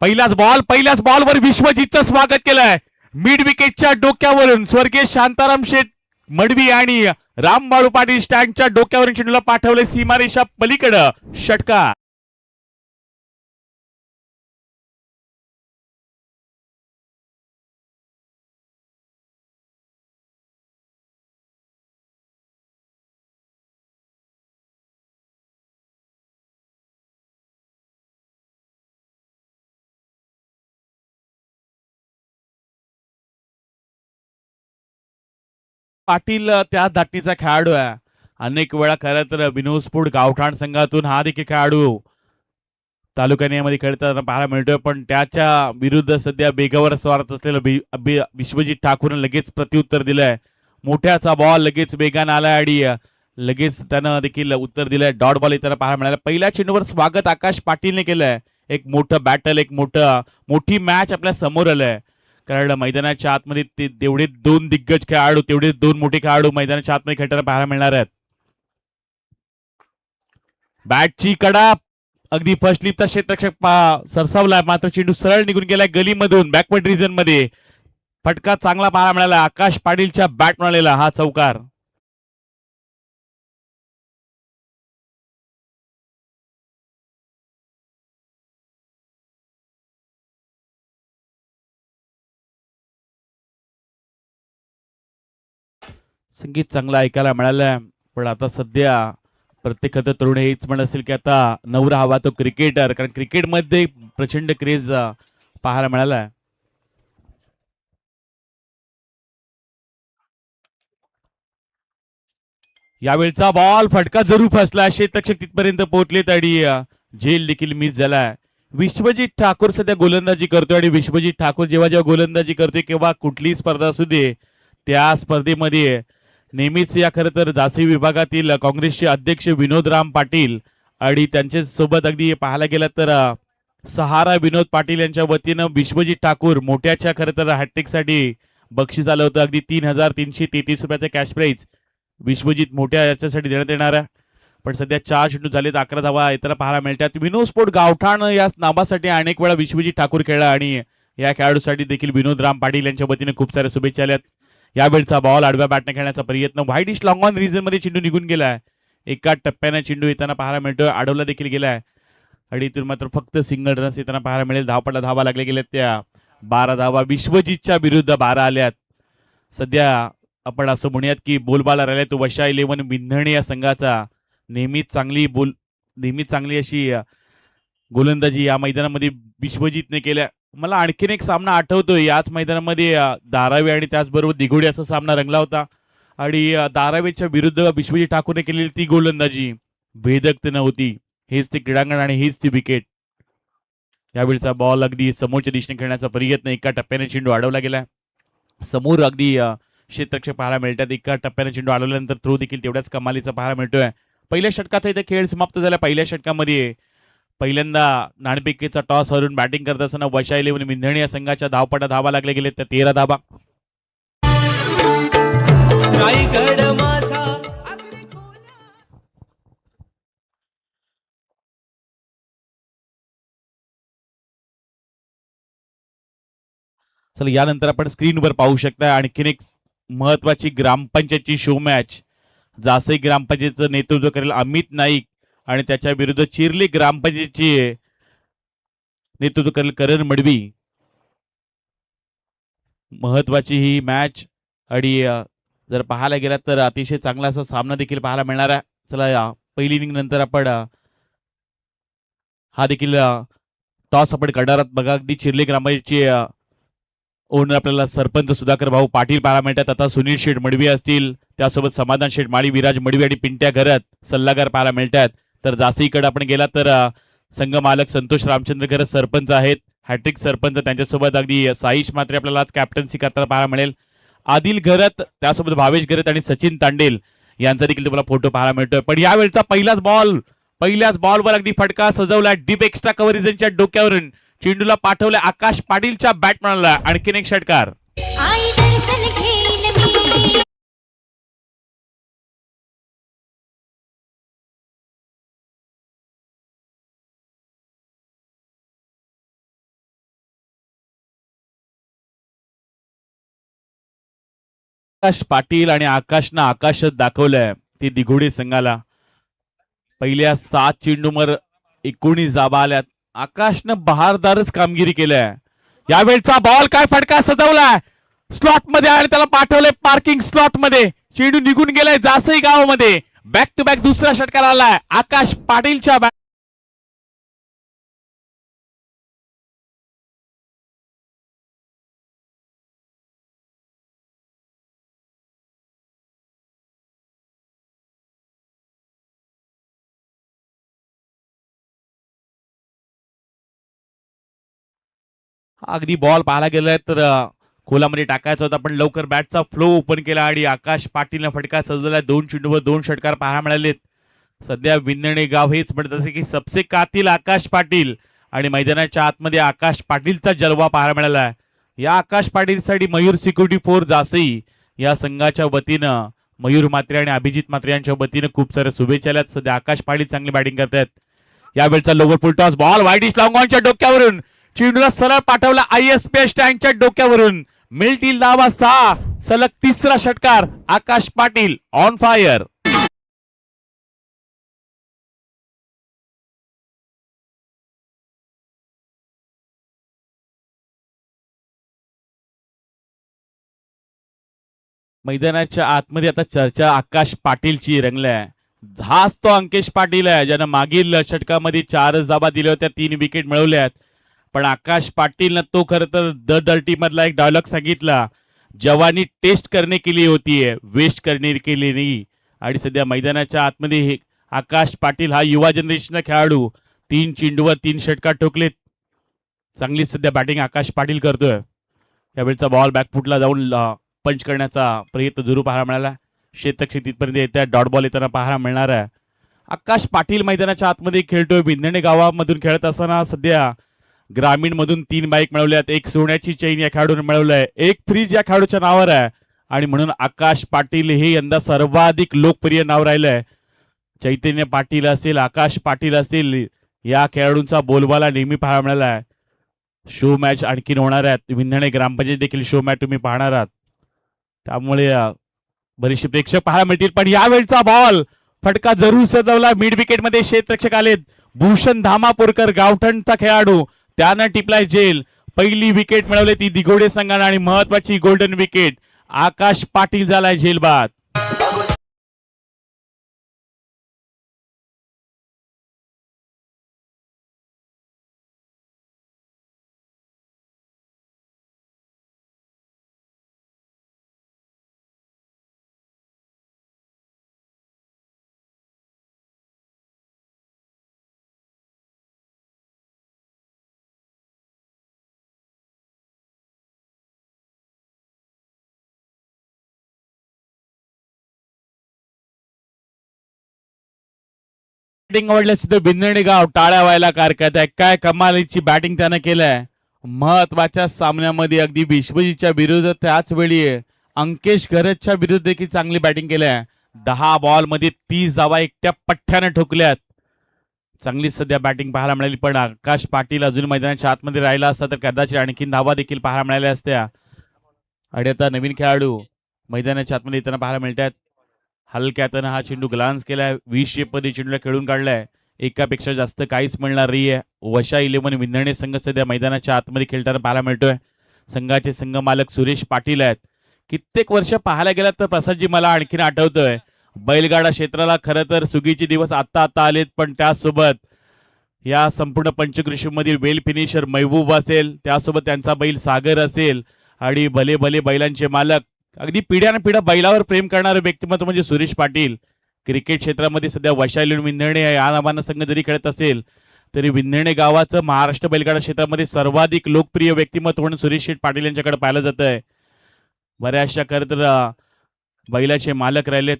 पहिल्याच बॉलवर विश्वजितचं स्वागत केलंय. मिड विकेटच्या डोक्यावरून स्वर्गीय शांताराम शेठ मडवी आणि रामबाळू पाटील स्टँडच्या डोक्यावरून चेंडूला पाठवले सीमारेषा पलीकडं. षटकार. पाटील त्या धाटणीचा खेळाडू आहे. अनेक वेळा खरं तर विनोद गावठाण संघातून हा देखील खेळाडू तालुक्यामध्ये खेळताना पाहायला मिळतोय. पण त्याच्या विरुद्ध सध्या बेगावर स्वारत असलेलं विश्वजित ठाकूरने लगेच प्रत्युत्तर दिलंय. मोठ्याचा बॉल लगेच वेगानं आलाय आणि लगेच त्यानं देखील उत्तर दिलंय. डॉट बॉल येताना पाहायला मिळाला. पहिल्या चेंडूवर स्वागत आकाश पाटीलने केलंय. एक मोठं बॅटल, एक मोठी मॅच आपल्या समोर आलंय. कारण मैदानाच्या आतमध्ये तेवढे दोन दिग्गज खेळाडू, तेवढे दोन मोठे खेळाडू मैदानाच्या आतमध्ये खेळताना पाहायला मिळणार आहेत. बॅटची कडा अगदी फर्स्ट लिपचा क्षेत्ररक्षक सरसावला, मात्र चेंडू सरळ निघून गेलाय गलीमधून बॅकवर्ड रिजन मध्ये. फटका चांगला पाहायला मिळाला. आकाश पाटीलच्या बॅट मिळालेला हा चौकार. संगीत चांगलं ऐकायला मिळालंय. पण आता सध्या प्रत्येक तरुण हेच म्हणत असेल की आता नवरा हवा तो क्रिकेटर, कारण क्रिकेटमध्ये प्रचंड क्रेज पाहायला मिळालाय. यावेळचा बॉल फटका जरूर फसला. क्षेत्ररक्षक तिथपर्यंत पोहोचलेत आणि झेल देखील मिस झालाय. विश्वजित ठाकूर सध्या गोलंदाजी करतोय आणि विश्वजित ठाकूर जेव्हा जेव्हा गोलंदाजी करतोय किंवा कुठलीही स्पर्धा असू दे, त्या स्पर्धेमध्ये नेहमीच या खरं तर जासी विभागातील काँग्रेसचे अध्यक्ष विनोदराम पाटील आणि त्यांच्या सोबत अगदी पाहायला गेलं तर सहारा विनोद पाटील यांच्या वतीनं विश्वजित ठाकूर मोठ्याच्या खरं तर हॅट्रिकसाठी बक्षीस आलं होतं. अगदी 3,333 रुपयाचं कॅश प्राईज विश्वजित मोठ्या याच्यासाठी देण्यात येणार आहे. पण सध्या 4 चेंडू झालेत, 11 धावा इतर पाहायला मिळतात. विनोद गावठाण या नावासाठी अनेक वेळा विश्वजित ठाकूर खेळला आणि या खेळाडूसाठी देखील विनोदराम पाटील यांच्या वतीने खूप साऱ्या शुभेच्छा आल्यात. यावेळचा बॉल आडव्या बॅटने खेळण्याचा प्रयत्न, व्हाईट इश लॉंग ऑन रिजन मध्ये चेंडू निघून गेलाय. एका टप्प्याने चेंडू येताना पाहायला मिळतोय. अडवला देखील गेलाय आणि इथून मात्र फक्त सिंगल रन्स येताना पाहायला मिळेल. धावपडला धावा लागल्या गेल्यात त्या 12 धावा विश्वजितच्या विरुद्ध 12 आल्यात. सध्या आपण असं म्हणूयात की बोलबाला राहिलाय तो वशा 11 विंधणी या संघाचा. नेहमीच चांगली अशी गोलंदाजी या मैदानामध्ये विश्वजितने केल्या. मला आणखीन एक सामना आठवतोय याच मैदानामध्ये धारावी आणि त्याचबरोबर दिघोडी असा सामना रंगला होता आणि धारावीच्या विरुद्ध विश्वजित ठाकूरने केलेली ती गोलंदाजी भेदक नव्हती. हेच ते क्रीडांगण आणि हेच ती विकेट. यावेळचा बॉल अगदी समोरच्या दिशेने खेळण्याचा प्रयत्न, एका टप्प्याने चेंडू अडवला गेला. समोर अगदी क्षेत्ररक्षक पाहायला मिळतात. एका टप्प्याने चेंडू अडवल्यानंतर थ्रो देखील तेवढ्याच कमालीचा पाहायला मिळतोय. पहिल्या षटकाचा इथे खेळ समाप्त झाला. पहिल्या षटकामध्ये पहिल्यांदा नाणेफेकीचा टॉस हरून बॅटिंग करत असताना वशा 11 विंधणी या संघाच्या धावपटा धावा लागले गेले त्या 13 धावा. चला यानंतर आपण स्क्रीनवर पाहू शकता आणखीन एक महत्वाची ग्रामपंचायतची शो मॅच. जासई ग्रामपंचायतचं नेतृत्व करेल अमित नाईक आणि त्याच्या विरुद्ध चिरली ग्रामपंचायतची नेतृत्व करेल करण मडवी. महत्वाची ही मॅच आणि जर पाहायला गेला तर अतिशय चांगला असा सामना देखील पाहायला मिळणार आहे. चला पहिली इनिंग नंतर आपण हा देखील टॉस आपण करणार आहोत. बघा अगदी चिरली ग्रामपंचायतची ओनर आपल्याला सरपंच सुधाकर भाऊ पाटील पाहायला मिळतात. आता सुनील शेठ मडवी असतील, त्यासोबत समाधान शेठ माळी, विराज मडवी आणि पिंट्या घरत सल्लागार पाहायला मिळतात. तर जासीकडे आपण गेला तर संघ मालक संतोष रामचंद्र घरत सरपंच आहेत, हॅट्रिक सरपंच. त्यांच्यासोबत अगदी साईश मात्रे आपल्याला आज कॅप्टन्सी करताना पाहायला मिळेल. आदिल घरत, त्यासोबत भावेश घरत आणि सचिन तांडेल यांचा देखील तुम्हाला फोटो पाहायला मिळतोय. पण यावेळचा पहिल्याच बॉलवर अगदी फटका सजवला डीप एक्स्ट्रा कव्हरेजच्या डोक्यावरून चेंडूला पाठवले आकाश पाटीलच्या बॅटमॅनला. आणखीन एक षटकार. आकाश पाटील आणि आकाशनं आकाशात दाखवलंय ते दिघोडे संघाला. पहिल्या 7 चेंडूवर 19 धावा आल्यात. आकाशनं बहारदारच कामगिरी केल्या. यावेळचा बॉल काय फटका सजवलाय स्लॉट मध्ये आणि त्याला पाठवलंय पार्किंग स्लॉट मध्ये. चेंडू निघून गेलाय जासई गावामध्ये. बॅक टू बॅक दुसरा षटकार आलाय आकाश पाटीलच्या. अगदी बॉल पाहायला गेलाय तर खोलामध्ये टाकायचा होता पण लवकर बॅटचा फ्लो ओपन केला आणि आकाश पाटीलने फटका सजवला. 2 चेंडूवर 2 षटकार पाहायला मिळालेत. सध्या विंदणे गाव हेच म्हणत असे की सबसे कातील आकाश पाटील आणि मैदानाच्या आतमध्ये आकाश पाटीलचा जलवा पाहायला मिळाला. या आकाश पाटीलसाठी मयूर सिक्युरिटी फोर्स जासई या संघाच्या वतीनं मयूर मात्रे आणि अभिजित मात्रे यांच्या वतीनं खूप साऱ्या शुभेच्छा आल्यात. सध्या आकाश पाटील चांगली बॅटिंग करतात. यावेळचा lower full toss ball wideish लॉंगॉनच्या डोक्यावरून चेंडूला सरळ पाठवला ISP स्टँडच्या डोक्यावरून. मिळतील धावा 6. सलग तिसरा षटकार. आकाश पाटील ऑन फायर. मैदानाच्या आतमध्ये आता चर्चा आकाश पाटीलची रंगलाय. हाच तो अंकेश पाटील आहे ज्यानं मागील षटकामध्ये 4 धावा दिल्या होत्या, 3 विकेट मिळवल्यात. पण आकाश पाटीलनं तो खरं तर द डर्टी मधला एक डायलॉग सांगितला, जवानी टेस्ट करने के लिए होती है, वेस्ट करने के लिए नहीं. आणि सध्या मैदानाच्या आतमध्ये हे आकाश पाटील हा युवा जनरेशनचा खेळाडू 3 चेंडूवर 3 षटकार ठोकलेत. चांगली सध्या बॅटिंग आकाश पाटील करतोय. यावेळचा बॉल बॅकफुटला जाऊन पंच करण्याचा प्रयत्न जरूर पाहायला मिळाला. क्षेत्रक्षक तिथपर्यंत येत्या डॉट बॉल येताना पाहायला मिळणार आहे. आकाश पाटील मैदानाच्या आतमध्ये खेळतोय. विंधणे गावामधून खेळत असताना सध्या ग्रामीण मधून 3 बाईक मिळवल्यात. एक सोन्याची चैन या खेळाडूने मिळवलंय. एक फ्रीज या खेळाडूच्या नावावर आहे आणि म्हणून आकाश पाटील हे यंदा सर्वाधिक लोकप्रिय नाव राहिलंय. चैतन्य पाटील असेल, आकाश पाटील असेल, या खेळाडूंचा बोलबाला नेहमी पाहायला मिळाला आहे. शो मॅच आणखीन होणार आहेत. विंधणे ग्रामपंचायत देखील शो मॅच तुम्ही पाहणार आहात, त्यामुळे बरेचसे प्रेक्षक पाहायला मिळतील. पण यावेळचा बॉल फटका जरूर सजवला. मिड विकेट मध्ये क्षेत्ररक्षक आलेत. भूषण धामापूरकर गावठणचा खेळाडू, त्यानं टिपलाय जेल. पहिली विकेट मिळवली ती दिघोडे संघाने आणि महत्वाची गोल्डन विकेट. आकाश पाटील झालाय जेलबाद. बॅटिंग आवडल्यास तर बिंदणे गाव टाळ्या व्हायला कारकत आहे. काय कमालीची बॅटिंग त्यानं केलंय. महत्वाच्या सामन्यामध्ये अगदी विश्वजीतच्या विरुद्ध, त्याच वेळी अंकेश घरतच्या विरुद्ध देखील चांगली बॅटिंग केलंय. 10 बॉल मध्ये 30 धावा एकट्या पठ्ठ्याने ठोकल्यात. चांगली सध्या बॅटिंग पाहायला मिळाली. पण आकाश पाटील अजून मैदानाच्या आतमध्ये राहिला असता तर कदाचित आणखीन धावा देखील पाहायला मिळाल्या असत्या. आणि आता नवीन खेळाडू मैदानाच्या आतमध्ये येताना पाहायला मिळतात. हलक्यातनं हा चेंडू ग्लान्स केलाय. 20 शेप मध्ये चेंडूला खेळून काढलाय. एकापेक्षा जास्त काहीच मिळणार नाहीये. वशा 11 विंधणे संघ सध्या मैदानाच्या आतमध्ये खेळताना पाहायला मिळतोय. संघाचे संघ मालक सुरेश पाटील आहेत. कित्येक वर्ष पाहायला गेलात तर प्रसादजी मला आणखीन आठवतोय, बैलगाडा क्षेत्राला खरं तर सुगीचे दिवस आता आता आलेत. पण त्यासोबत या संपूर्ण पंचकृषी मधील वेल फिनिशर महबूब असेल, त्यासोबत त्यांचा बैल सागर असेल आणि भले भले बैलांचे मालक, अगदी पिढ्यान पिढ्या बैलावर प्रेम करणारे व्यक्तिमत्व म्हणजे सुरेश पाटील. क्रिकेट क्षेत्रामध्ये सध्या वशाली विंधणे या नावानं संघ जरी खेळत असेल तरी विंधणे गावाचं महाराष्ट्र बैलगाडा क्षेत्रामध्ये सर्वाधिक लोकप्रिय व्यक्तिमत्व म्हणून सुरेश शेठ पाटील यांच्याकडे पाहिलं जात आहे. बऱ्याचशा खरं तर बैलाचे मालक राहिलेत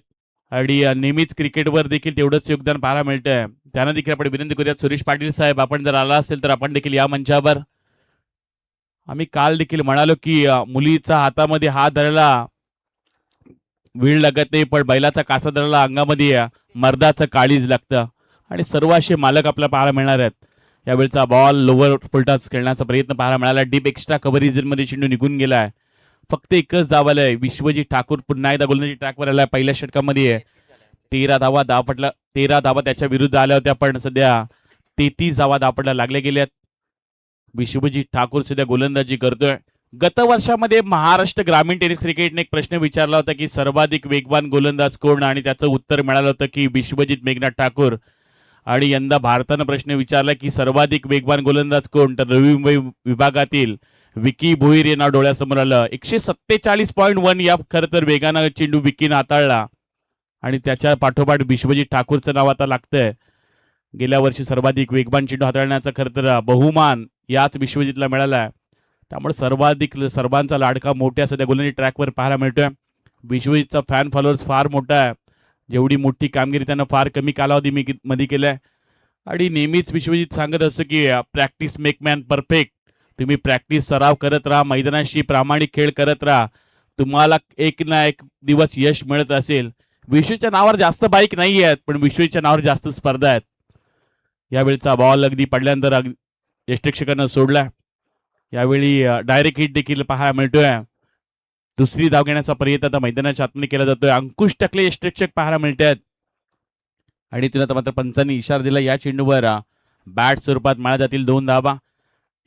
आणि नेहमीच क्रिकेटवर देखील तेवढंच योगदान पाहायला मिळतंय. त्यांना देखील आपण विनंती करूयात, सुरेश पाटील साहेब आपण जर आला असेल तर आपण देखील या मंचावर. आम्ही काल देखील म्हणालो की मुलीचा हातामध्ये हात धरायला वीळ लागत नाही, पण बैलाचा कासा धरायला अंगामध्ये मर्दाचं काळीज लागतं. आणि सर्व असे मालक आपल्याला पाहायला मिळणार आहेत. यावेळचा बॉल लोवर फुलटॉस खेळण्याचा प्रयत्न पाहायला मिळाला. डीप एक्स्ट्रा कव्हरेज मध्ये चेंडू निघून गेलाय. फक्त एकच धाव आलाय. विश्वजित ठाकूर पुन्हा एकदा गोलंदाजी ट्रॅकवर आलाय. पहिल्या षटकामध्ये 13 धावा त्याच्या विरुद्ध आल्या होत्या, पण सध्या 33 धावा धापडला लागल्या गेल्यात. विश्वजित ठाकूर सध्या गोलंदाजी करतोय. गत वर्षामध्ये महाराष्ट्र ग्रामीण टेनिस क्रिकेटने एक प्रश्न विचारला होता की सर्वाधिक वेगवान गोलंदाज कोण, आणि त्याचं उत्तर मिळालं होतं की विश्वजित मेघनाथ ठाकूर. आणि यंदा भारतानं प्रश्न विचारला की सर्वाधिक वेगवान गोलंदाज कोण, तर नवी मुंबई विभागातील विकी भोईर यांना डोळ्यासमोर आलं. 147.1 या खरं तर वेगानं चेंडू विकीनं हाताळला, आणि त्याच्या पाठोपाठ विश्वजित ठाकूरचं नाव आता लागतंय. गेल्या वर्षी सर्वाधिक वेगवान चेंडू हाताळण्याचा खरं तर बहुमान याच विश्वजितला मिळाला. त्यामुळे सर्वांचा लाडका मोठ्या सध्या गोलंदाजी ट्रॅकवर पाहायला मिळतोय. विश्वजितचा फॅन फॉलोअर्स फार मोठा आहे. जेवढी मोठी कामगिरी त्यानं फार कमी कालावधी मध्ये केलाय. आणि नेहमीच विश्वजित सांगत असतो की प्रॅक्टिस मेक मॅन परफेक्ट. तुम्ही प्रॅक्टिस सराव करत राहा, मैदानाशी प्रामाणिक खेळ करत राहा, तुम्हाला एक ना एक दिवस यश मिळत असेल. विश्वच्या नावावर जास्त बाईक नाही आहेत, पण विश्वच्या नावावर जास्त स्पर्धा आहेत. यावेळचा बॉल अगदी पडल्यानंतर यष्टिक्षकांना सोडला. यावेळी डायरेक्ट हिट देखील पाहायला मिळतोय. दुसरी धाव घेण्याचा प्रयत्न आता मैदानाच्या आतमध्ये केला जातोय. अंकुश टकले यष्टिक्षक पाहायला मिळतात, आणि तिला तर मात्र पंचांनी इशारा दिला या चेंडूवर बॅट स्वरूपात मिळाल्या जातील 2 धावा.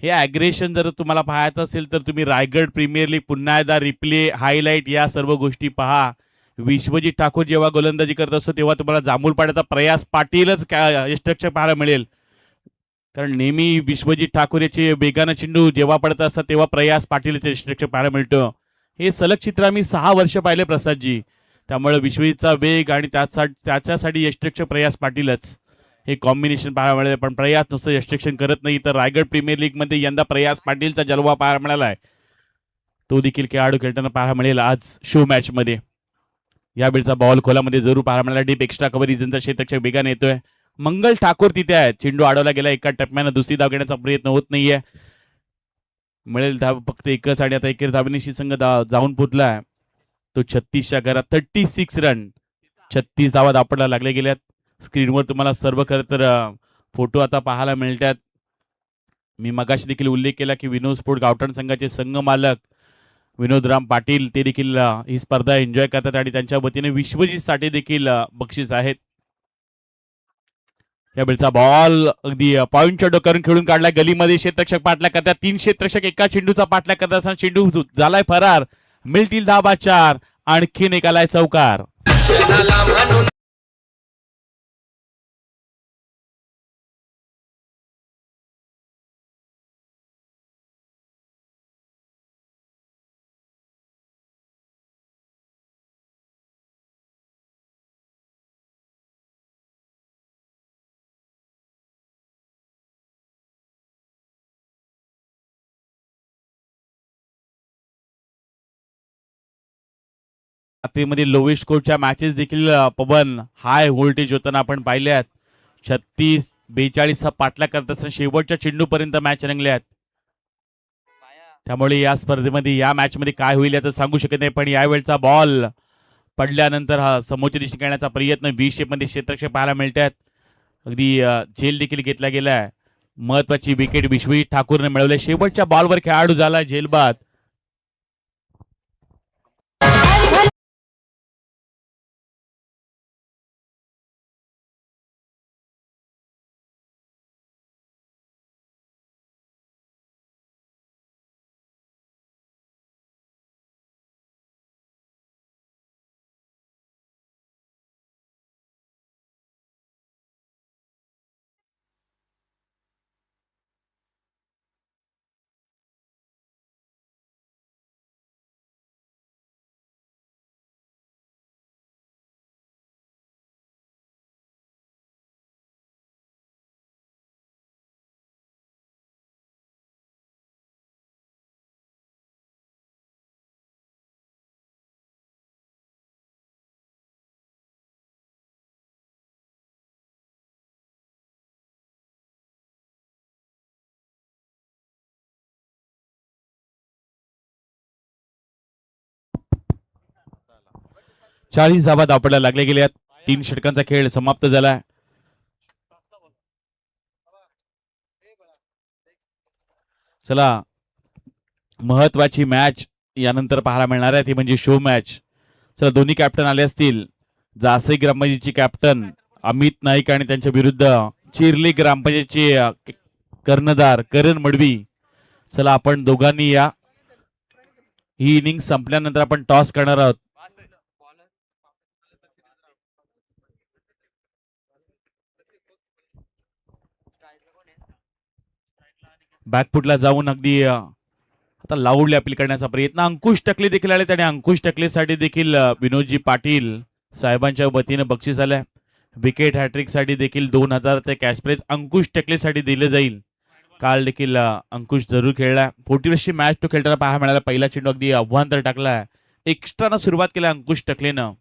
हे अग्रेशन जर तुम्हाला पाहायचं असेल तर तुम्ही रायगड प्रीमियर लीग पुन्हा एकदा रिप्ले, हायलाइट या सर्व गोष्टी पहा. विश्वजित ठाकूर जेव्हा गोलंदाजी करत असतो तेव्हा तुम्हाला जांभूळ पाडायचा प्रयास पाटीलच यष्टिक्षक पाहायला मिळेल. कारण नेहमी विश्वजित ठाकूर याचे वेगानं चेंडू जेव्हा पडत असतात तेव्हा प्रयास पाटीलचे यष्टिक्षक पाहायला मिळतं. हे सलग चित्र आम्ही 6 वर्ष पाहिले प्रसादजी. त्यामुळे विश्वजितचा वेग आणि त्याच्यासाठी यष्टिक्षक प्रयास पाटीलच हे कॉम्बिनेशन पाहायला मिळेल. पण प्रयास नुसतं यष्टिक्षण करत नाही, तर रायगड प्रीमियर लीग मध्ये यंदा प्रयास पाटीलचा जलवा पाहायला मिळालाय. तो देखील खेळाडू खेळताना पाहायला मिळेल आज शो मॅच मध्ये. यावेळचा बॉल खोलामध्ये जरूर पाहायला मिळाला. डीप एक्स्ट्रा कव्हर रिजनचा क्षेत्रक्षक वेगाने येतोय. मंगल ठाकूर तिथे आहे. चेंडू अडवला गेला एका टप्प्यानं. दुसरी धाव घेण्याचा प्रयत्न होत नाहीये. मिळेल धाव फक्त एकच, आणि आता एकेर धावनीशी संघ जाऊन पोचलाय तो 36च्या घरात. 36 रन, 36 धावा धापडला लागल्या गेल्यात. स्क्रीनवर तुम्हाला सर्व खरं तर फोटो आता पाहायला मिळतात. मी मगाशी देखील उल्लेख केला की विनोद स्पोर्ट गावठाण संघाचे संघ मालक विनोदराम पाटील ते देखील ही स्पर्धा एन्जॉय करतात, आणि त्यांच्या वतीने विश्वजित साठी देखील बक्षीस आहेत. यावेळचा बॉल अगदी पॉइंटच्या डोक्यावरून खेळून काढलाय. गलीमध्ये क्षेत्ररक्षक पाठलाग करतात. 3 क्षेत्ररक्षक एका चेंडूचा पाठलाग करत असताना चेंडू झालाय फरार. मिळतील धाबा 4, आणखीन एक आलाय चौकार. 3 लोवेस्ट स्कोरच्या मॅचेस देखील पवन हाय व्होल्टेज होताना आपण पाहिल्यात. 36-42 हा पाठलाग करत असताना शेवटच्या चेंडूपर्यंत मॅच रंगल्यात. त्यामुळे या स्पर्धेमध्ये या मॅच मध्ये काय होईल याचं सांगू शकत नाही. पण यावेळचा बॉल पडल्यानंतर हा समोरच्या दिशेने खेळण्याचा प्रयत्न व्ही शेप मध्ये क्षेत्ररक्षक पाहायला मिळतात. अगदी झेल देखील घेतला गेलाय. महत्वाची विकेट विश्वजित ठाकूरने मिळवली. शेवटच्या बॉलवर खेळाडू झाला झेलबाद. चाळीस धावा धापडला लागले गेल्यात. 3 षटकांचा खेळ समाप्त झालाय. चला महत्वाची मॅच यानंतर पाहायला मिळणार आहे ती म्हणजे शो मॅच. चला दोन्ही कॅप्टन आले असतील. जासई ग्रामपंचायतची कॅप्टन अमित नाईक आणि त्यांच्या विरुद्ध चिरली ग्रामपंचायतचे कर्णधार करण मडवी. चला आपण दोघांनी या ही इनिंग संपल्यानंतर आपण टॉस करणार आहोत. बॅकफुटला जाऊन अगदी आता लाऊडली अपील करण्याचा प्रयत्न. अंकुश टकले देखील आले आणि अंकुश टकलेसाठी देखील विनोदजी पाटील साहेबांच्या वतीनं बक्षीस आलंय. विकेट हॅट्रिक साठी देखील 2000चे कॅश प्राइज अंकुश टकलेसाठी दिले जाईल. काल देखील अंकुश जरूर खेळला. 40 मॅच तो खेळताना पाहायला मिळाला. पहिला चेंडू अगदी अव्हांतर टाकलाय. एक्स्ट्रानं सुरुवात केली अंकुश टकलेनं.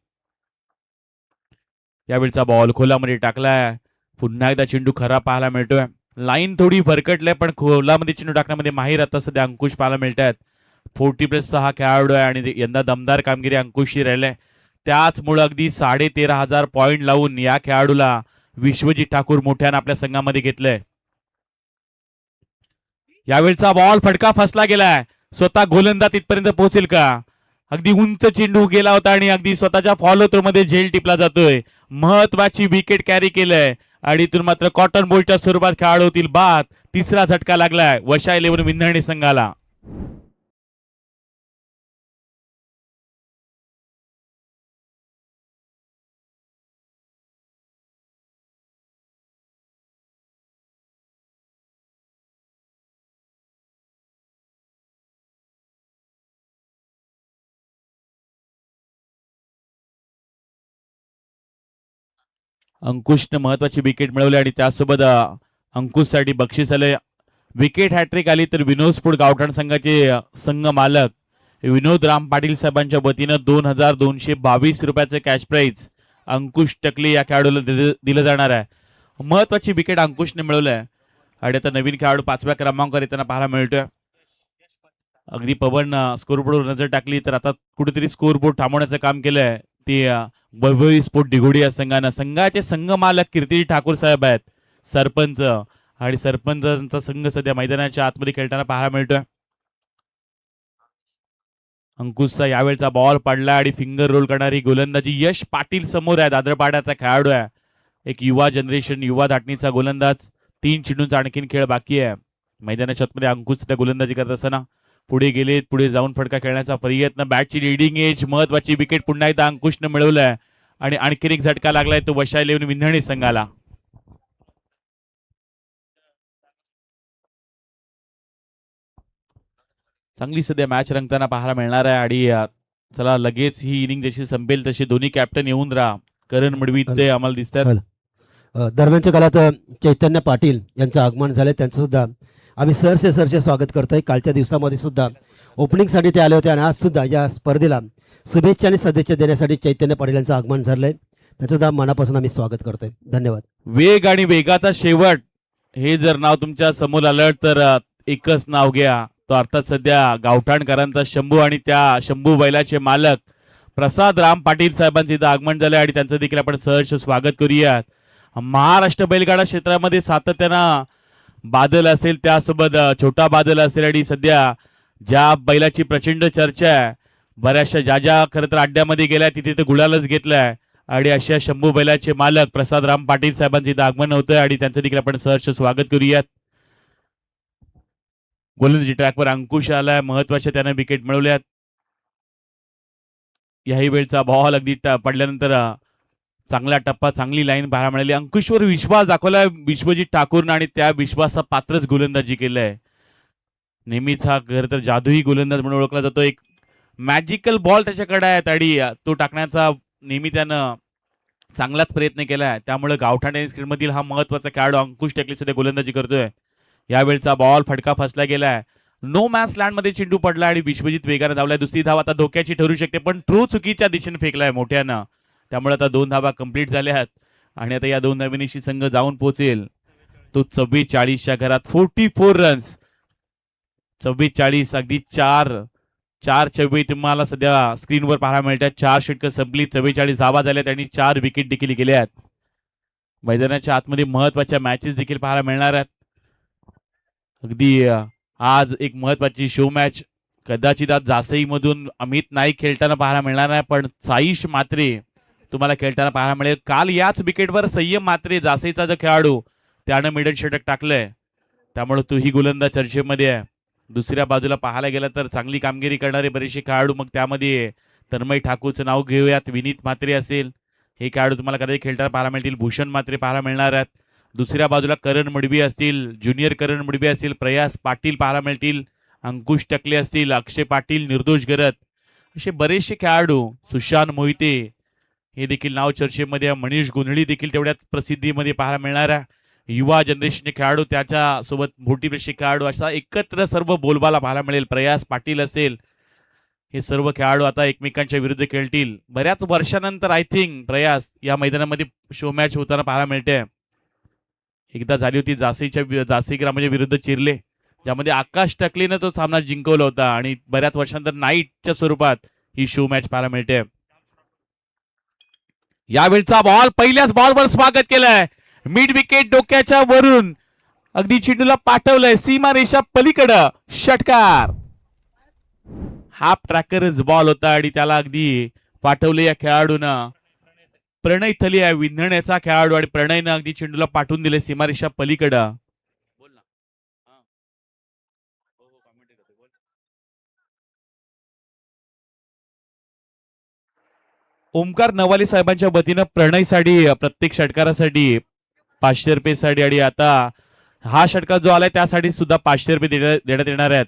यावेळचा बॉल खोलामध्ये टाकलाय. पुन्हा एकदा चेंडू खरा पाहायला मिळतोय. लाईन थोडी भरकटले पण खोलामध्ये चेंडू टाकण्यामध्ये माहीर आता सध्या अंकुश पाहायला मिळत आहेत. 40+ हा खेळाडू आहे आणि यंदा दमदार कामगिरी अंकुशची राहिली. त्याचमुळे अगदी 13,500 पॉइंट लावून या खेळाडूला विश्वजित ठाकूर मोठ्यानं आपल्या संघामध्ये घेतलंय. यावेळचा बॉल फटका फसला गेलाय. स्वतः गोलंदाज तिथपर्यंत पोहोचेल का? अगदी उंच चेंडू गेला होता आणि अगदी स्वतःच्या फॉलो थ्रो मध्ये झेल टिपला जातोय. महत्वाची विकेट कॅरी केलंय आणि इथून मात्र कॉटन बॉलच्या स्वरूपात खेळाडू होतील बाद. तिसरा झटका लागलाय वशा 11 विंधर्णी संघाला. अंकुशने महत्वाची विकेट मिळवली आणि त्यासोबत अंकुशसाठी बक्षीस आले. विकेट हॅट्रिक आली तर विनोद स्फोट गावठाण संघाचे संघ मालक विनोद राम पाटील साहेबांच्या वतीनं 2222 रुपयाचे कॅश प्राइज अंकुश टकले या खेळाडूला दिलं जाणार आहे. महत्वाची विकेट अंकुशने मिळवलंय आणि आता नवीन खेळाडू 5व्या क्रमांकावर येताना पाहायला मिळतोय. अगदी पवन स्कोरबोर्डवर नजर टाकली तर आता कुठेतरी स्कोरबोर्ड थांबवण्याचं काम केलंय ती वैभवी स्पोर्ट दिघोडी या संघानं. संघाचे संघ मालक कीर्ती ठाकूर साहेब आहेत सरपंच आणि सरपंचांचा संघ सध्या मैदानाच्या आतमध्ये खेळताना पाहायला मिळतोय. अंकुशचा यावेळचा बॉल पडला आणि फिंगर रोल करणारी गोलंदाजी यश पाटील समोर आहे. दादरपाड्याचा खेळाडू आहे. एक युवा जनरेशन युवा धाटणीचा गोलंदाज. 3 चेंडूंचा आणखीन खेळ बाकी आहे. मैदानाच्या आतमध्ये अंकुश सध्या गोलंदाजी करत असताना पुढे गेले. पुढे जाऊन फटका खेळण्याचा प्रयत्न. बॅटची लिडिंग एज महत्वाची विकेट पुन्हा एकदा अंकुशने मिळवलाय आणि आणखीन एक झटका लागलाय तो वशा 11 विंधर्णी संघाला. चांगली सध्या मॅच रंगताना पाहायला मिळणार आहे आणि चला लगेच ही इनिंग जशी संपेल तशी दोन्ही कॅप्टन येऊन राहा. करण मडवी ते आम्हाला दिसतात. दरम्यानच्या काळात चैतन्य पाटील यांचं आगमन झालं. त्यांचं सुद्धा आम्ही सरसे स्वागत करतोय. कालच्या दिवसामध्ये सुद्धा ओपनिंगसाठी ते आले होते आणि आज सुद्धा या स्पर्धेला शुभेच्छा आणि सदिच्छा देण्यासाठी चैतन्य पाटील यांचं आगमन झालंय. त्यांचं सुद्धा मनापासून आम्ही स्वागत करतोय. धन्यवाद. वेग आणि वेगाचा शेवट हे जर नाव तुमच्या समोर आलं तर एकच नाव घ्या. तो अर्थात सध्या गावठाणकरांचा शंभू आणि त्या शंभू बैलाचे मालक प्रसाद राम पाटील साहेबांचे इथं आगमन झाले आणि त्यांचं देखील आपण सहर्ष स्वागत करूयात. महाराष्ट्र बैलगाडा क्षेत्रामध्ये सातत्यानं बादल असेल त्यासोबत छोटा बादल असेल आणि सध्या ज्या बैलाची प्रचंड चर्चा आहे बऱ्याचशा ज्या खरं तर अड्ड्यामध्ये गेल्या तिथे तर गुलालच घेतलाय आणि अशा शंभू बैलाचे मालक प्रसाद राम पाटील साहेबांचे इथं आगमन होतंय आणि त्यांचं देखील आपण सहर्ष स्वागत करूयात. गोलंदाजी ट्रॅकवर अंकुश आलाय. महत्वाच्या त्याने विकेट मिळवल्यात. याही वेळचा बॉल अगदी पडल्यानंतर चांगला टप्पा चांगली लाईन पाहायला मिळाली. अंकुशवर विश्वास दाखवलाय विश्वजित ठाकूरनं आणि त्या विश्वासा पात्रच गोलंदाजी केलंय. नेहमीच हा खरं तर जादुई गोलंदाज म्हणून ओळखला जातो. एक मॅजिकल बॉल त्याच्याकडे आहे आणि तो टाकण्याचा नेहमी त्यानं चांगलाच प्रयत्न केलाय. त्यामुळे गावठाण टेनिस मधील हा महत्वाचा खेळाडू अंकुश टकले सध्या गोलंदाजी करतोय. यावेळचा बॉल फटका फसला गेलाय. नो मॅच लँड मध्ये चेंडू पडला आणि विश्वजित वेगाने धावलाय. दुसरी धाव आता धोक्याची ठरू शकते पण थ्रो चुकीच्या दिशेने फेकलाय मोठ्यानं. त्यामुळे आता 2 धावा कंप्लीट झाल्या आहेत आणि आता या 2 धावांशी संघ जाऊन पोहोचेल तो 44च्या घरात. 44 रन्स 44 अगदी 4 तुम्हाला सध्या स्क्रीनवर पाहायला मिळतात. 4 षटकं संपली. 44 धावा झाल्यात आणि 4 विकेट देखील गेल्यात. मैदानाच्या आतमध्ये महत्वाच्या मॅचेस देखील पाहायला मिळणार आहेत. अगदी आज एक महत्वाची शो मॅच कदाचित आज जासईमधून अमित नाईक खेळताना पाहायला मिळणार नाही, पण साईश मात्रे तुम्हाला खेळताना पाहायला मिळेल. काल याच विकेटवर संयम मात्रे जासईचा जो खेळाडू त्यानं मिडल षटक टाकलंय, त्यामुळे तोही गोलंदाज चर्चेमध्ये आहे. दुसऱ्या बाजूला पाहायला गेलं तर चांगली कामगिरी करणारे बरेचसे खेळाडू, मग त्यामध्ये तन्मय ठाकूरचं नाव घेऊयात. विनीत म्हात्रे असेल, हे खेळाडू तुम्हाला कदाचित खेळताना पाहायला मिळतील. भूषण म्हात्रे पाहायला मिळणार आहेत. दुसऱ्या बाजूला करण मडवी असतील, ज्युनियर करण मडवी असतील, प्रयास पाटील पाहायला मिळतील, अंकुश टकले असतील, अक्षय पाटील, निर्दोष गरत, असे बरेचसे खेळाडू, सुशांत मोहिते हे देखील नाव चर्चेमध्ये आहे. मनीष गुंधळी देखील तेवढ्याच प्रसिद्धीमध्ये पाहायला मिळणार आहे. युवा जनरेशनचे खेळाडू, त्याच्यासोबत मोठी प्रशिक्षक खेळाडू, असा एकत्र सर्व बोलबाला पाहायला मिळेल. प्रयास पाटील असेल, हे सर्व खेळाडू आता एकमेकांच्या विरुद्ध खेळतील. बऱ्याच वर्षानंतर आय थिंक प्रयास या मैदानामध्ये शो मॅच होताना पाहायला मिळते. एकदा झाली होती जासई ग्रामाच्या विरुद्ध चिरले, ज्यामध्ये आकाश टकलेनं तो सामना जिंकवला होता, आणि बऱ्याच वर्षानंतर नाईटच्या स्वरूपात ही शो मॅच पाहायला मिळते. यावेळचा बॉल पहिल्याच बॉलवर स्वागत केलंय. मिड विकेट डोक्याच्या वरून अगदी चेंडूला पाठवलंय सीमा रेषा पलीकडं. षटकार. हाफ ट्रॅकरच बॉल होता आणि त्याला अगदी पाठवले या खेळाडूनं. प्रणय थलिया विंधण्याचा खेळाडू, आणि प्रणयनं अगदी चेंडूला पाठवून दिले सीमारेषा पलीकडं. ओमकार नवाले साहेबांच्या वतीनं प्रणयसाठी प्रत्येक षटकारासाठी 500 रुपयेसाठी, आणि आता हा षटकार जो आलाय त्यासाठी सुद्धा 500 रुपये देण्यात येणार आहेत.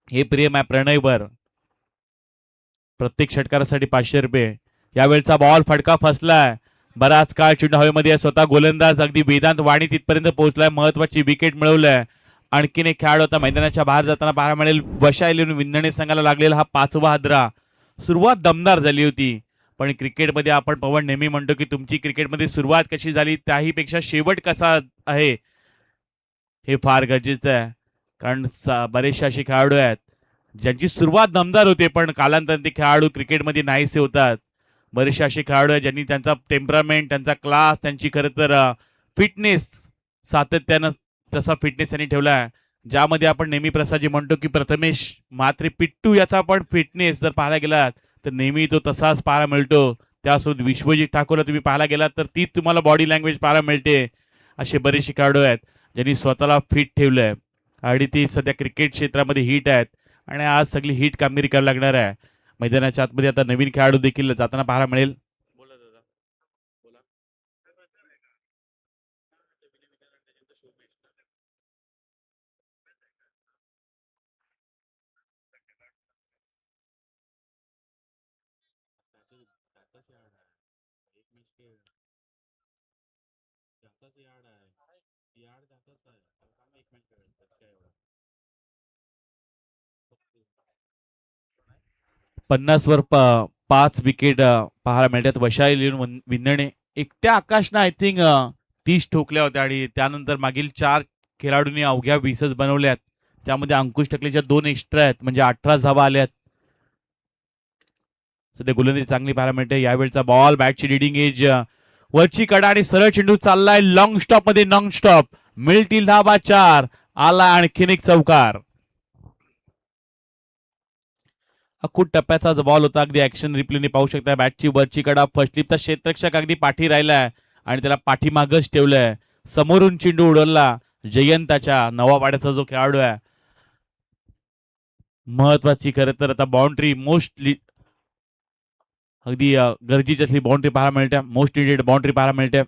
हे प्रेम आहे प्रणयवर. प्रत्येक षटकारासाठी 500 रुपये. यावेळचा बॉल फटका फसलाय. बराच काळ चेंडू हवेमध्ये, स्वतः गोलंदाज अगदी वेदांत वाणी तिथपर्यंत पोहोचलाय, महत्वाची विकेट मिळवलाय. आणखीन एक खेळाडू आता मैदानाच्या बाहेर जाताना पाहायला मिळेल. वशा इलेव्हन विंधणे संघाला लागलेला हा 5वा हादरा. सुरुवात दमदार झाली होती, पण क्रिकेटमध्ये आपण पवन नेहमी म्हणतो की तुमची क्रिकेटमध्ये सुरुवात कशी झाली त्याही पेक्षा शेवट कसा आहे हे फार गरजेचं आहे. कारण बरेचसे असे खेळाडू आहेत ज्यांची सुरुवात दमदार होते, पण कालांतराने ते खेळाडू क्रिकेटमध्ये नाहीसे होतात. बरेचसे असे खेळाडू आहेत ज्यांनी त्यांचा टेम्परामेंट, त्यांचा क्लास, त्यांची खरं तर फिटनेस सातत्यानं तसा फिटनेस त्यांनी ठेवला आहे, ज्यामध्ये आपण नेहमी प्रसादजी म्हणतो की प्रथमेश मात्रे पिट्टू याचा पण फिटनेस जर पाहायला गेलात तर नेहमी तो तसाच पाहायला मिळतो. त्यासोबत विश्वजित ठाकूरला तुम्ही पाहायला गेलात तर ती तुम्हाला बॉडी लँग्वेज पाहायला मिळते. असे बरेचसे खेळाडू आहेत ज्यांनी स्वतःला फिट ठेवलंय आणि ती सध्या क्रिकेट क्षेत्रामध्ये हिट आहेत, आणि आज सगळी हिट कामगिरी करायला लागणार आहे. मैदानाच्या आतमध्ये आता नवीन खेळाडू देखील जाताना पाहायला मिळेल. 50 वर 5 विकेट पाहायला मिळतात. वशा इलेव्हन विंधणे एकट्या आकाशनं आय थिंक 30 ठोकल्या होत्या, आणि त्यानंतर मागील 4 खेळाडूंनी अवघ्या 20च बनवल्यात. त्यामध्ये अंकुश टकलेच्या 2 एक्स्ट्रा आहेत, म्हणजे 18 धावा आल्यात. सध्या गोलंदाजी चांगली पाहायला मिळते. यावेळचा बॉल बॅटची लिडिंग एज वरची कडा आणि सरळ चेंडू चाललाय लॉंग स्टॉप मध्ये. नॉन स्टॉप मिळतील धावा 4. आला आणखीन एक चौकार. अखूट टप्प्याचा बॉल होता. अगदी ऍक्शन रिप्लेने पाहू शकता. बॅटची वरची कडा फर्स्ट स्लिपचा क्षेत्ररक्षक अगदी पाठी राहिलाय आणि त्याला पाठीमागच ठेवलंय. समोरून चेंडू उडवला जयंताच्या नवावाड्याचा जो खेळाडू आहे. महत्वाची खरं तर आता बाउंड्री मोस्टली अगदी गरजेची असली बाउंड्री पाहायला मिळते. मोस्ट निडेड बाउंड्री पाहायला मिळते.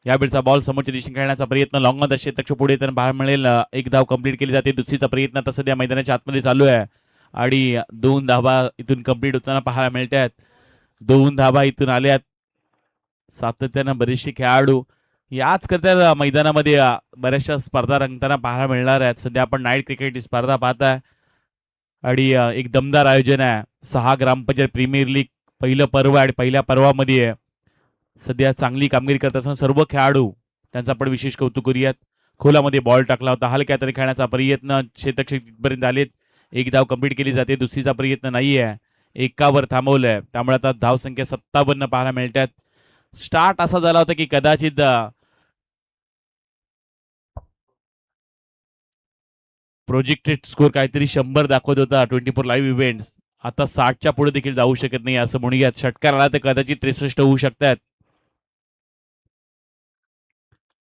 यावेळचा बॉल समोरच्या दिशेने खेळण्याचा प्रयत्न लॉंग क्षेत्ररक्षक पुढे त्यांना पाहायला मिळेल. एक धाव कंप्लीट केली जाते. दुसरीचा प्रयत्न आता सध्या मैदानाच्या आतमध्ये चालू आहे आणि 2 धावा इथून कंप्लीट होताना पाहायला मिळतात. 2 धावा इथून आल्यात. सातत्यानं बरेचसे खेळाडू याच करता मैदानामध्ये बऱ्याचशा स्पर्धा रंगताना पाहायला मिळणार आहेत. सध्या आपण नाईट क्रिकेट स्पर्धा पाहताय आणि एक दमदार आयोजन आहे. 6 ग्रामपंचायत प्रीमियर लीग पहिलं पर्व आणि पहिल्या पर्वामध्ये सध्या चांगली कामगिरी करत असताना सर्व खेळाडू त्यांचा आपण विशेष कौतुक करूयात. खोलामध्ये बॉल टाकला होता. हलक्या तरी खेळण्याचा प्रयत्न क्षेत्ररक्षक आलेत. एक धाव कंप्लीट केली जाते. दुसरीचा प्रयत्न नाही आहे. एकावर थांबवलंय. त्यामुळे आता धाव संख्या 57 पाहायला मिळतात. स्टार्ट असा झाला होता की कदाचित प्रोजेक्टेड स्कोर काहीतरी 100 दाखवत होता 24 लाईव्ह इव्हेंट्स. आता 60च्या पुढे देखील जाऊ शकत नाही असं म्हणूयात. षटकार आला तर कदाचित 63 होऊ शकतात.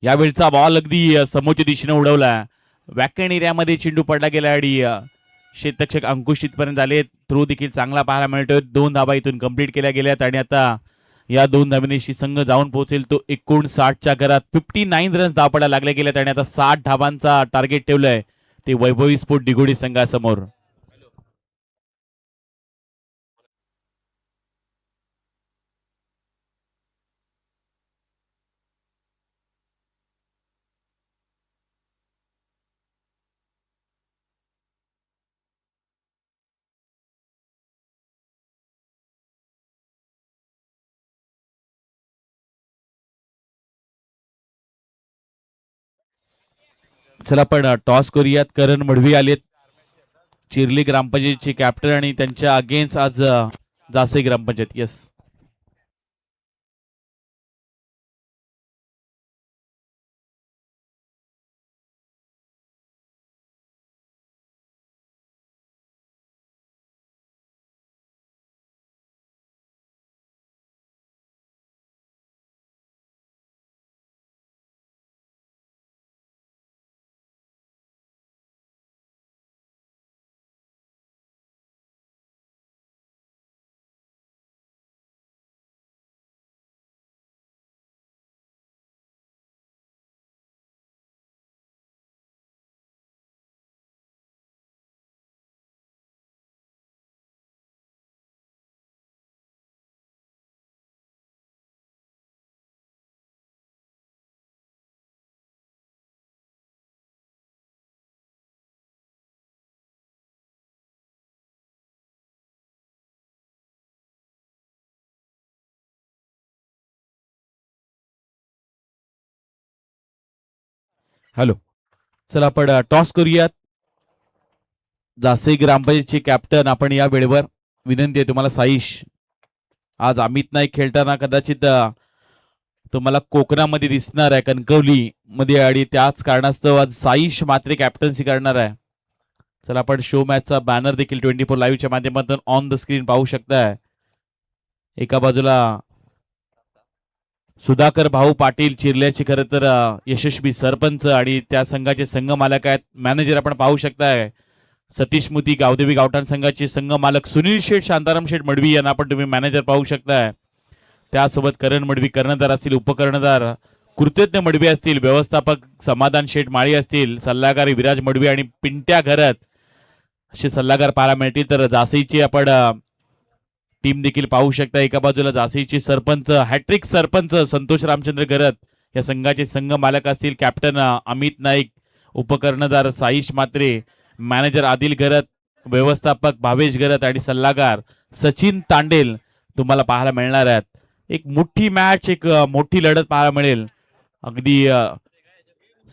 यावेळचा बॉल अगदी समोरच्या दिशेने उडवला. वॅकन एरियामध्ये चेंडू पडला गेला आणि क्षेत्ररक्षक अंकुश इथपर्यंत आले. थ्रो देखील चांगला पाहायला मिळतोय. 2 धाबा इथून कंप्लीट केल्या गेल्यात आणि आता या 2 धाबेनिशी संघ जाऊन पोहोचेल तो 59च्या घरात. 59 रन्स धावपडा लागल्या गेल्यात आणि आता 60 धाबांचा टार्गेट ठेवलंय ते वैभवी स्पोर्ट दिघोडी संघासमोर. चला आपण टॉस करूयात. करण मडवी आलेत, चिरली ग्रामपंचायतचे कॅप्टन आणि त्यांच्या अगेन्स्ट आज जासे ग्रामपंचायत. Yes, hello. चला आपण टॉस करूयात. जासे ग्रामपंचायतचे कॅप्टन आपण या वेळेवर विनंती आहे तुम्हाला. साईश, आज अमित नाईक खेळताना कदाचित तुम्हाला कोकणामध्ये दिसणार आहे, कणकवली मध्ये, आणि त्याच कारणास्तव आज साईश मात्र कॅप्टन्सी करणार आहे. चला आपण शो मॅचचा बॅनर देखील 24 लाईव्हच्या माध्यमातून ऑन द स्क्रीन पाहू शकताय. एका बाजूला सुधाकर भाऊ पाटील चिरल्याचे खरं तर यशस्वी सरपंच आणि त्या संघाचे संघ मालक आहेत. मॅनेजर आपण पाहू शकताय सतीश मुती, गावदेवी गावठाण संघाचे संघ मालक सुनील शेठ, शांताराम शेठ मडवी यांना पण तुम्ही मॅनेजर पाहू शकताय. त्यासोबत करण मडवी कर्णधार असतील, उपकर्णधार कृतज्ञ मडवी असतील, व्यवस्थापक समाधान शेठ माळी असतील, सल्लागार विराज मडवी आणि पिंट्या घरत असे सल्लागार पाहायला मिळतील. तर जासईची आपण टीम देखील पाहू शकता. एका बाजूला जासईचे सरपंच, हॅट्रिक सरपंच संतोष रामचंद्र घरत या संघाचे संघ मालक असतील. कॅप्टन अमित नाईक, उपकर्णधार साईश मात्रे, मॅनेजर आदिल घरत, व्यवस्थापक भावेश घरत आणि सल्लागार सचिन तांडेल तुम्हाला पाहायला मिळणार आहेत. एक मोठी मॅच, एक मोठी लढत पाहायला मिळेल. अगदी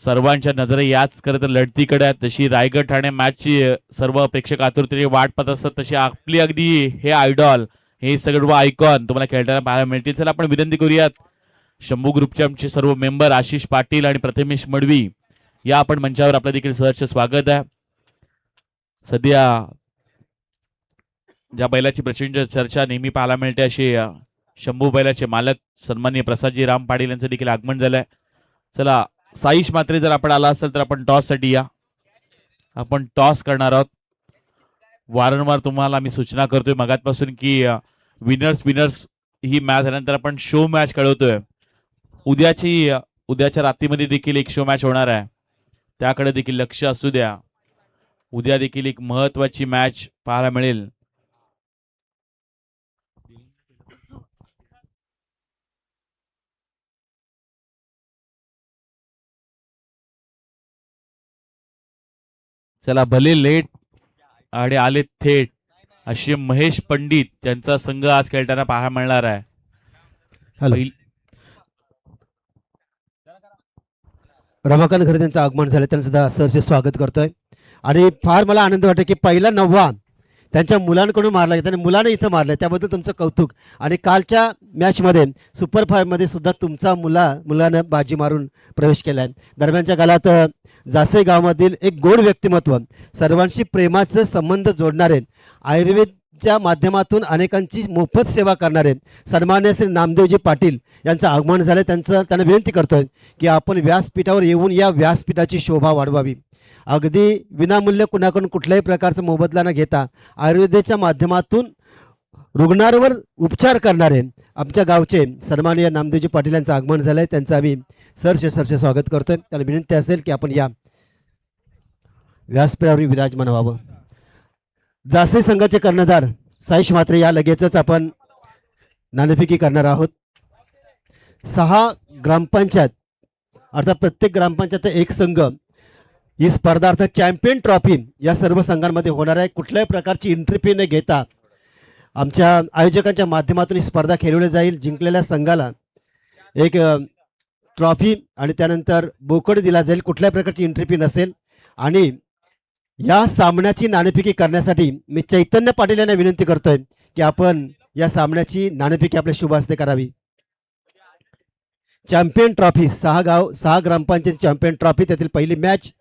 सर्वांच्या नजर याच खरं तर लढतीकडे आहेत. जशी रायगड ठाणे मॅचची सर्व प्रेक्षक आतुरतेने वाट पाहत असतात, तशी आपली अगदी हे आयडॉल, हे सर्व आयकॉन तुम्हाला खेळताना पाहायला मिळतील. चला आपण विनंती करूयात शंभू ग्रुपचे आमचे सर्व मेंबर आशिष पाटील आणि प्रथमेश मडवी या आपण मंचावर आपलं देखील सहर्ष स्वागत आहे. सध्या ज्या बैलाची प्रचंड चर्चा नेहमी पाहायला मिळते असे शंभू बैलाचे मालक सन्माननीय प्रसादजी राम पाटील यांचं देखील आगमन झालंय. चला साईश मात्रे, जर आपण आला असेल तर आपण टॉस साठी या. आपण टॉस करणार आहोत. वारंवार तुम्हाला मी सूचना करतोय मगातपासून की विनर्स ही मॅच झाल्यानंतर आपण शो मॅच कळवतोय. उद्याच्या रात्रीमध्ये देखील एक शो मॅच होणार आहे, त्याकडे देखील लक्ष असू द्या. उद्या देखील एक महत्वाची मॅच पाहायला मिळेल. चला, भले लेट आणि आले थेट असे महेश पंडित त्यांचा संघ आज खेळताना पाहायला मिळणार आहे. हॅलो. रमाकांत खरे त्यांचं आगमन झालं, त्यांचं सुद्धा सहर्ष स्वागत करतोय. आणि फार मला आनंद वाटतो की पहिला 9वा त्यांच्या मुलांकडून मारला गेला आणि मुलाने इथं मारलं त्याबद्दल तुमचं कौतुक. आणि कालच्या मॅचमध्ये सुपर फायमध्ये सुद्धा तुमचा मुलानं बाजी मारून प्रवेश केला आहे. दरम्यानच्या काळात जासे गावामधील एक गोड व्यक्तिमत्व, सर्वांशी प्रेमाचे संबंध जोडणारे, आयुर्वेदच्या माध्यमातून अनेकांची मोफत सेवा करणारे सन्मान्य श्री नामदेवजी पाटील यांचं आगमन झालं. त्यांना विनंती करतोय की आपण व्यासपीठावर येऊन या व्यासपीठाची शोभा वाढवावी. अगदी विनामूल्य कुणाकडून कुठल्याही प्रकारचा मोबदला न घेता आयुर्वेदाच्या माध्यमातून रुग्णांवर उपचार करणारे आमच्या गावचे सन्माननीय नामदेवजी पाटील यांचं आगमन झालं आहे. त्यांचं आम्ही सरसे स्वागत करतोय. त्यांना विनंती असेल की आपण या व्यासपीठावर विराजमान व्हावं. जासे संघाचे कर्णधार साईश म्हात्रे या लगेचच आपण नाणेफेकी करणार आहोत. 6 ग्रामपंचायत अर्थात प्रत्येक ग्रामपंचायत एक संघ ही स्पर्धा अर्थात चॅम्पियन ट्रॉफी या सर्व संघांमध्ये होणार आहे. कुठल्याही प्रकारची एंट्री फी न घेता आमच्या आयोजकांच्या माध्यमातून ही स्पर्धा खेळवली जाईल. जिंकलेल्या संघाला एक ट्रॉफी आणि त्यानंतर बोकड दिला जाईल. कुठल्याही प्रकारची एंट्री फी नसेल. आणि या सामन्याची नाणेफेकी करण्यासाठी मी चैतन्य पाटील यांना विनंती करतोय की आपण या सामन्याची नाणेफेकी आपल्या शुभ हस्ते करावी. चॅम्पियन ट्रॉफी 6 ग्रामपंचायत चॅम्पियन ट्रॉफी, त्यातील पहिली मॅच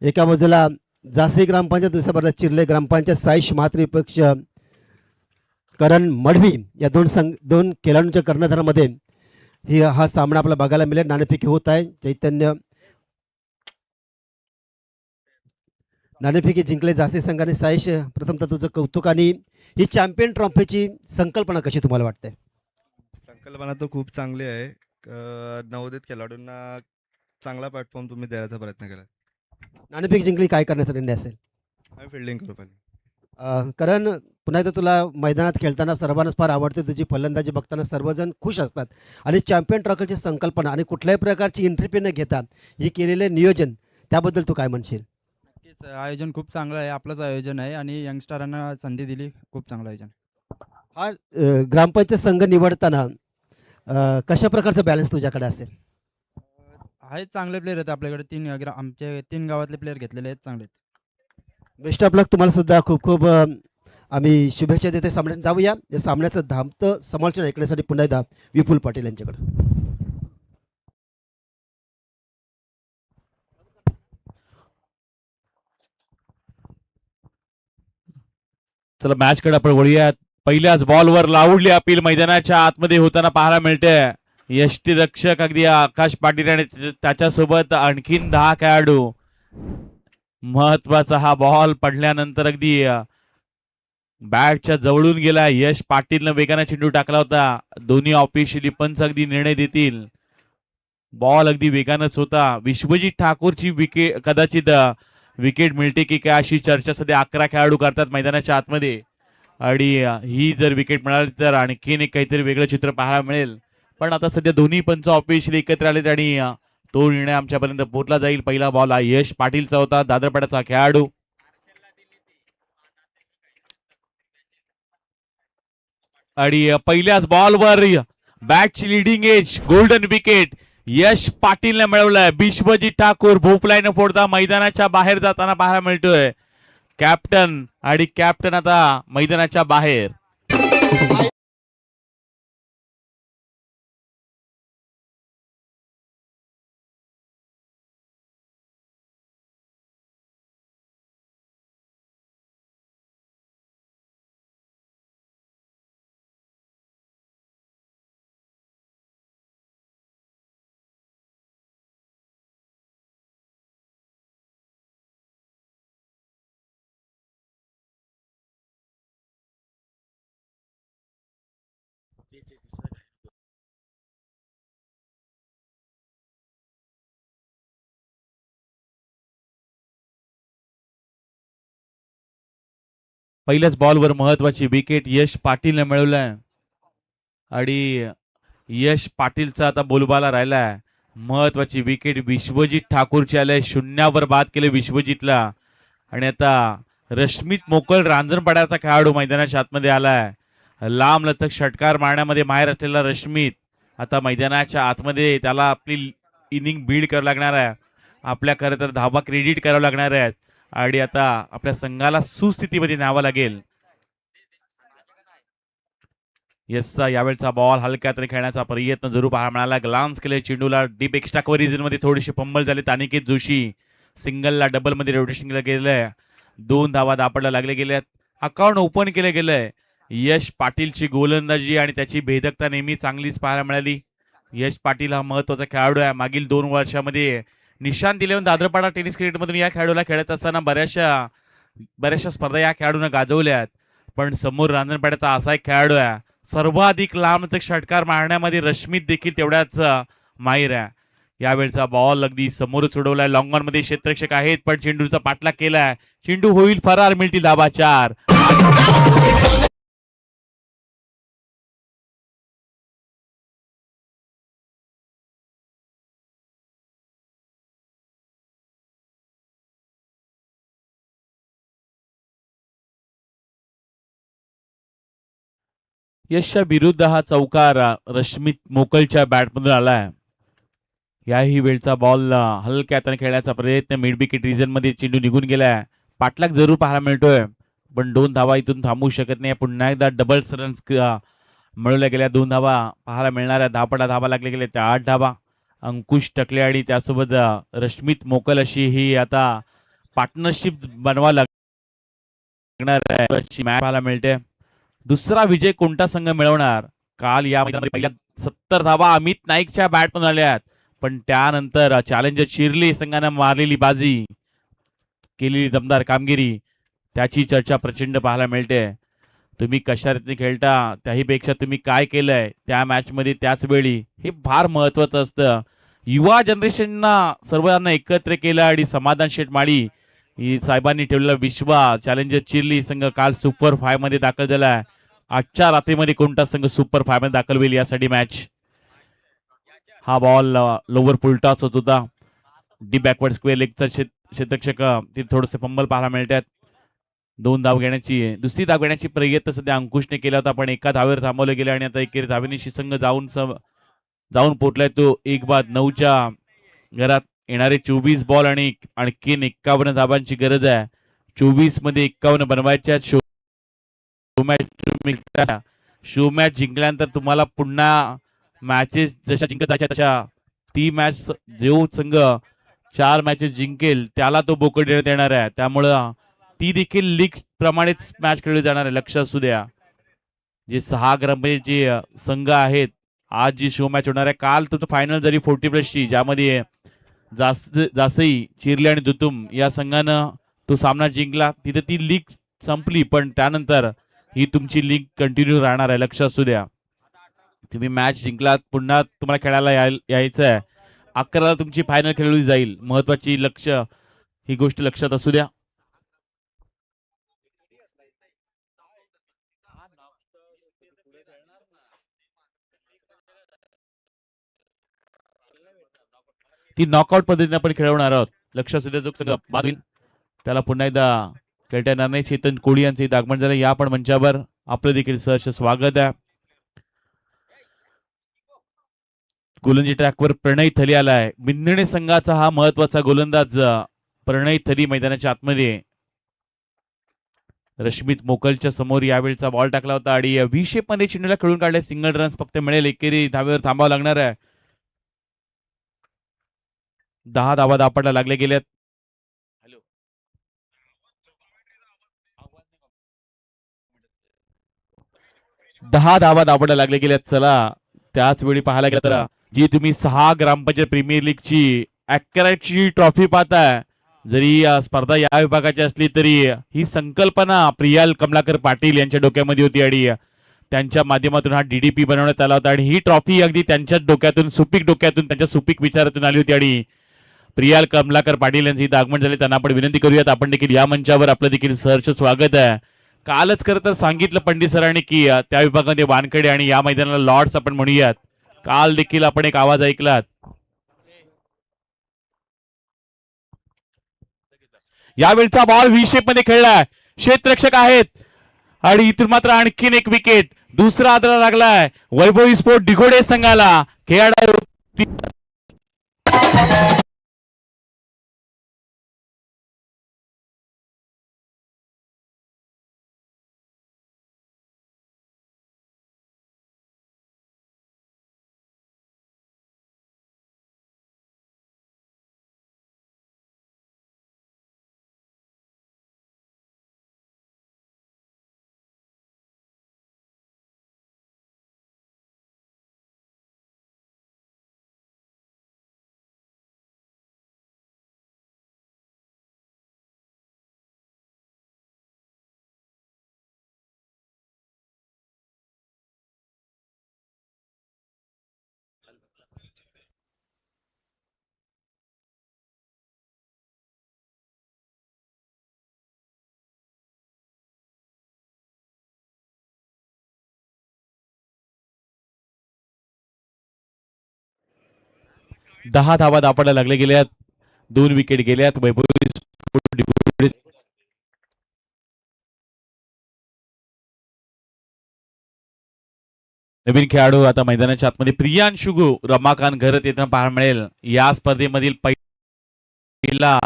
एका बाजूला जासे ग्रामपंचायत, दुसऱ्या बाजूला चिर्ले ग्रामपंचायत. साईश म्हात्रे पक्ष करण मढवी या दोन खेळाडूंच्या कर्णधारामध्ये हा सामना आपल्याला बघायला मिळेल. नाणेफेकी होत आहे. चैतन्य नाणेफेकी जिंकले जासे संघाने. साईश, प्रथमतः तुझं कौतुक. आणि ही चॅम्पियन ट्रॉफीची संकल्पना कशी तुम्हाला वाटते? संकल्पना तर खूप चांगली आहे. नवोदित खेळाडूंना चांगला प्लॅटफॉर्म तुम्ही द्यायचा प्रयत्न केला. नाणेफेकी जिंकली, काय करण्याचा निर्णय असेल? आम्ही फिल्डिंग करू पाहिजे. कारण पुन्हा एकदा तुला मैदानात खेळताना सर्वांनाच फार आवडते. तुझी फलंदाजी बघताना सर्वजण खुश असतात. आणि चॅम्पियन ट्रॉफीची संकल्पना आणि कुठल्याही प्रकारची एंट्री फी न घेता ही केलेले नियोजन, त्याबद्दल तू काय म्हणशील? नक्कीच आयोजन खूप चांगलं आहे. आपलंच आयोजन आहे आणि यंगस्टरांना संधी दिली. खूप चांगलं आयोजन. हा ग्रामपंचायत संघ निवडताना कशा प्रकारचा बॅलन्स तुझ्याकडे असेल? आहेत चांगले प्लेयर आहेत आपल्याकडे. आमचे 3 गावातले प्लेयर घेतलेले आहेत, चांगले आहेत. बेस्ट ऑफ लक तुम्हाला सुद्धा. खूप खूप आम्ही शुभेच्छा देतो. सामन्यात जाऊया. या सामन्याचं धामतं समालोचन ऐकण्यासाठी पुन्हा एकदा विपुल पाटील यांच्याकडे. चला मॅच कडे आपण वळूयात. पहिल्याच बॉलवर लावडली अपील मैदानाच्या आतमध्ये होताना पाहायला मिळते. यष्टीरक्षक अगदी आकाश पाटील आणि त्याच्यासोबत आणखीन 10 खेळाडू. महत्वाचा हा बॉल पडल्यानंतर अगदी बॅटच्या जवळून गेला. यश पाटीलनं वेगाने चेंडू टाकला होता. दोन्ही ऑफिशियली पंच अगदी निर्णय देतील. बॉल अगदी वेगानच होता. विश्वजित ठाकूरची विकेट, कदाचित विकेट मिळते की काय अशी चर्चा सध्या 11 खेळाडू करतात मैदानाच्या आतमध्ये. आणि ही जर विकेट मिळाली तर आणखीन एक काहीतरी वेगळं चित्र पाहायला मिळेल. पण आता सध्या दोन्ही पंच ऑफिशियली एकत्र आलेत आणि तो निर्णय आमच्यापर्यंत पोहोचला जाईल. पहिला बॉल हा यश पाटीलचा होता, दादरपाड्याचा खेळाडू. आणि पहिल्याच बॉलवर बॅटची लिडिंग एज गोल्डन विकेट यश पाटीलने मिळवलाय. विश्वजित ठाकूर भोपलायनं फोडता मैदानाच्या बाहेर जाताना पाहायला मिळतोय. कॅप्टन आणि कॅप्टन आता मैदानाच्या बाहेर. पहिल्याच बॉलवर महत्वाची विकेट यश पाटीलने मिळवलाय. आणि यश पाटीलचा आता बोलबाला राहिलाय. महत्वाची विकेट विश्वजित ठाकूरची आले. 0वर बाद केले विश्वजितला. आणि आता रश्मित मोकळ रांजणपाड्याचा खेळाडू मैदानाच्या आतमध्ये आलाय. लांब लचक षटकार मारण्यामध्ये माहेर असलेला रश्मित आता मैदानाच्या आतमध्ये. त्याला आपली इनिंग बीड करावं लागणार आहे. आपल्या खरं तर धाबा क्रेडिट करावं लागणार आहे. आणि आता आपल्या संघाला सुस्थितीमध्ये न्यावं लागेल. यसचा यावेळचा बॉल हलक्यात खेळण्याचा प्रयत्न जरूर पाहायला मिळाला. ग्लान्स केले चेंडूला डीप एक्स्ट्रा कव्हर मध्ये थोडीशी फंबल झाली. अनिकेत जोशी सिंगलला डबल मध्ये रोटेशन केलं गेलंय. 2 धावा दापडला लागले गेले. अकाउंट ओपन केलं गेलंय. यश पाटीलची गोलंदाजी आणि त्याची भेदकता नेहमी चांगलीच पाहायला मिळाली. यश पाटील हा महत्वाचा खेळाडू आहे. मागील 2 वर्षामध्ये निशांत इलेव्हन दादरपाडा टेनिस क्रिकेटमधून या खेळाडूला खेळत असताना बऱ्याचशा स्पर्धा या खेळाडूने गाजवल्यात. पण समोर रांजणपाड्याचा असा एक खेळाडू आहे, सर्वाधिक लांबचे षटकार मारण्यामध्ये रश्मीत देखील तेवढ्याच माहीर आहे. यावेळचा बॉल अगदी समोरच उडवलाय. लॉंग ऑन मध्ये क्षेत्ररक्षक आहेत पण चेंडूचा पाठलाग केलाय. चेंडू होईल फरार, मिळतील धाबा 4. यशच्या विरुद्ध हा चौकार रश्मित मोकलच्या बॅटमधून आलाय. याही वेळचा बॉल हलक्यात खेळण्याचा प्रयत्न मिड विकेट रिजन मध्ये चेंडू निघून गेलाय. पाठलाग जरूर पाहायला मिळतोय पण 2 धावा इथून थांबू शकत नाही. पुन्हा एकदा डबल रन्स मिळवल्या गेल्या. 2 धावा पाहायला मिळणाऱ्या. धावा लागले गेले त्या 8 धावा. अंकुश टकले आणि त्यासोबत रश्मित मोकल अशी ही आता पार्टनरशिप बनवा लागणार आहे. पाहायला मिळते. दुसरा विजय कोणता संघ मिळवणार? काल या मैदानामध्ये पहिल्या 70 धावा अमित नाईकच्या बॅटमधून आल्यात पण त्यानंतर चॅलेंजर चिरली संघाने मारलेली बाजी, केलेली दमदार कामगिरी, त्याची चर्चा प्रचंड पाहायला मिळते. तुम्ही कशा रीतीने खेळता त्याही पेक्षा तुम्ही काय केलंय त्या मॅच मध्ये त्याच वेळी, हे फार महत्वाचं असतं. युवा जनरेशनना सर्वांना एकत्र केलं आणि समाधान शेटमाळी ही साहेबांनी ठेवलेला विश्वास चॅलेंजर चिरली संघ काल सुपर 5 मध्ये दाखल झालाय. आजच्या रात्रीमध्ये कोणता संघ सुपर 5 मध्ये दाखल होईल यासाठी मॅच. हा बॉल लोवर फुलटॉस होत होता. डी बॅकवर्ड स्क्वेअर लेगचा क्षेत्ररक्षक तिथे थोडेसे फंबल पाहायला मिळतात. 2 धाव घेण्याची दुसरी धाव घेण्याची प्रयत्न सध्या अंकुशने केला होता पण एका धावेवर थांबवलं गेलं आणि आता एकेरी धावेनिशी संघ जाऊन पोटलाय तो 1-9च्या घरात. येणारे 24 बॉल आणि आणखीन 51 धावांची गरज आहे. 24 मध्ये 51 बनवायच्या. शो मॅच जिंकल्यानंतर तुम्हाला पुन्हा मॅचेस जशा जिंकत जायच्या तशा ती मॅच जो संघ 4 मॅचेस जिंकेल त्याला तो बोकड देण्यात येणार आहे. त्यामुळं ती देखील लीग प्रमाणेच मॅच खेळली जाणार आहे. लक्ष असू द्या. जे 6 ग्रामपंचायत जे संघ आहेत आज जी शो मॅच होणार आहे, काल तुमचं फायनल जरी 40+ची ज्यामध्ये जासई चिरले आणि दुतुम या संघानं तो सामना जिंकला, तिथे ती लीग संपली पण त्यानंतर ही तुमची लीग कंटिन्यू राहणार आहे. लक्ष असू द्या. तुम्ही मॅच जिंकलात पुन्हा तुम्हाला खेळायला यायचं आहे. 11ला तुमची फायनल खेळली जाईल. महत्वाची ही गोष्ट लक्षात असू द्या. ती नॉकआउट पद्धतीने आपण खेळवणार आहोत. लक्ष असू द्या. जो संघ बाद होईल त्याला पुन्हा एकदा खेळता येणार नाही. चेतन कोळी यांचं इथं आगमन झालं. या पण मंचावर आपलं देखील सहर्ष स्वागत आहे. गोलंदाजी ट्रॅकवर प्रणय थली आलाय. बिंदणे संघाचा हा महत्वाचा गोलंदाज प्रणय थली मैदानाच्या आतमध्ये रश्मित मोकलच्या समोर यावेळचा बॉल टाकला होता आणि 20 मध्ये चेंडूला खेळून काढले. सिंगल रन्स फक्त मिळेल. एकेरी धावेवर थांबावं लागणार आहे. 10 धावा दापडला लागले गेल्यात. 10 धावा दापडला लागले गेल्यात. चला त्याच वेळी पाहायला गेलं तर जी तुम्ही 6 ग्रामपंचायत प्रीमियर लीगची ची ट्रॉफी पाहताय, जरी स्पर्धा या विभागाची असली तरी ही संकल्पना प्रियाल कमलाकर पाटील यांच्या डोक्यामध्ये होती आणि त्यांच्या माध्यमातून हा DDP बनवण्यात आला होता आणि ही ट्रॉफी अगदी त्यांच्या डोक्यातून त्यांच्या सुपीक विचारातून आली होती आणि प्रियाल कमलाकर पाटील यांचे इथं आगमन झाले. त्यांना आपण विनंती करूयात. आपण देखील या मंचावर आपलं देखील सहर्ष स्वागत आहे. कालच खरं तर सांगितलं पंडित सरांनी की त्या विभागामध्ये वानकडे आणि या मैदानाला लॉर्ड्स आपण म्हणूयात. काल देखील आपण एक आवाज ऐकलात. यावेळचा बॉल व्ही शेप मध्ये खेळलाय. क्षेत्ररक्षक आहेत आणि इथून मात्र आणखीन एक विकेट. दुसरा आदरा लागलाय वैभवी स्पोर्ट डिघोडे संघाला. खेळाडू 10 धावा दापायला लागले गेल्यात. 2 विकेट गेल्यात. वैभवी नवीन खेळाडू आता मैदानाच्या आतमध्ये प्रियांशु रमाकांत घरत येताना पाहायला मिळेल. या स्पर्धेमधील पहिला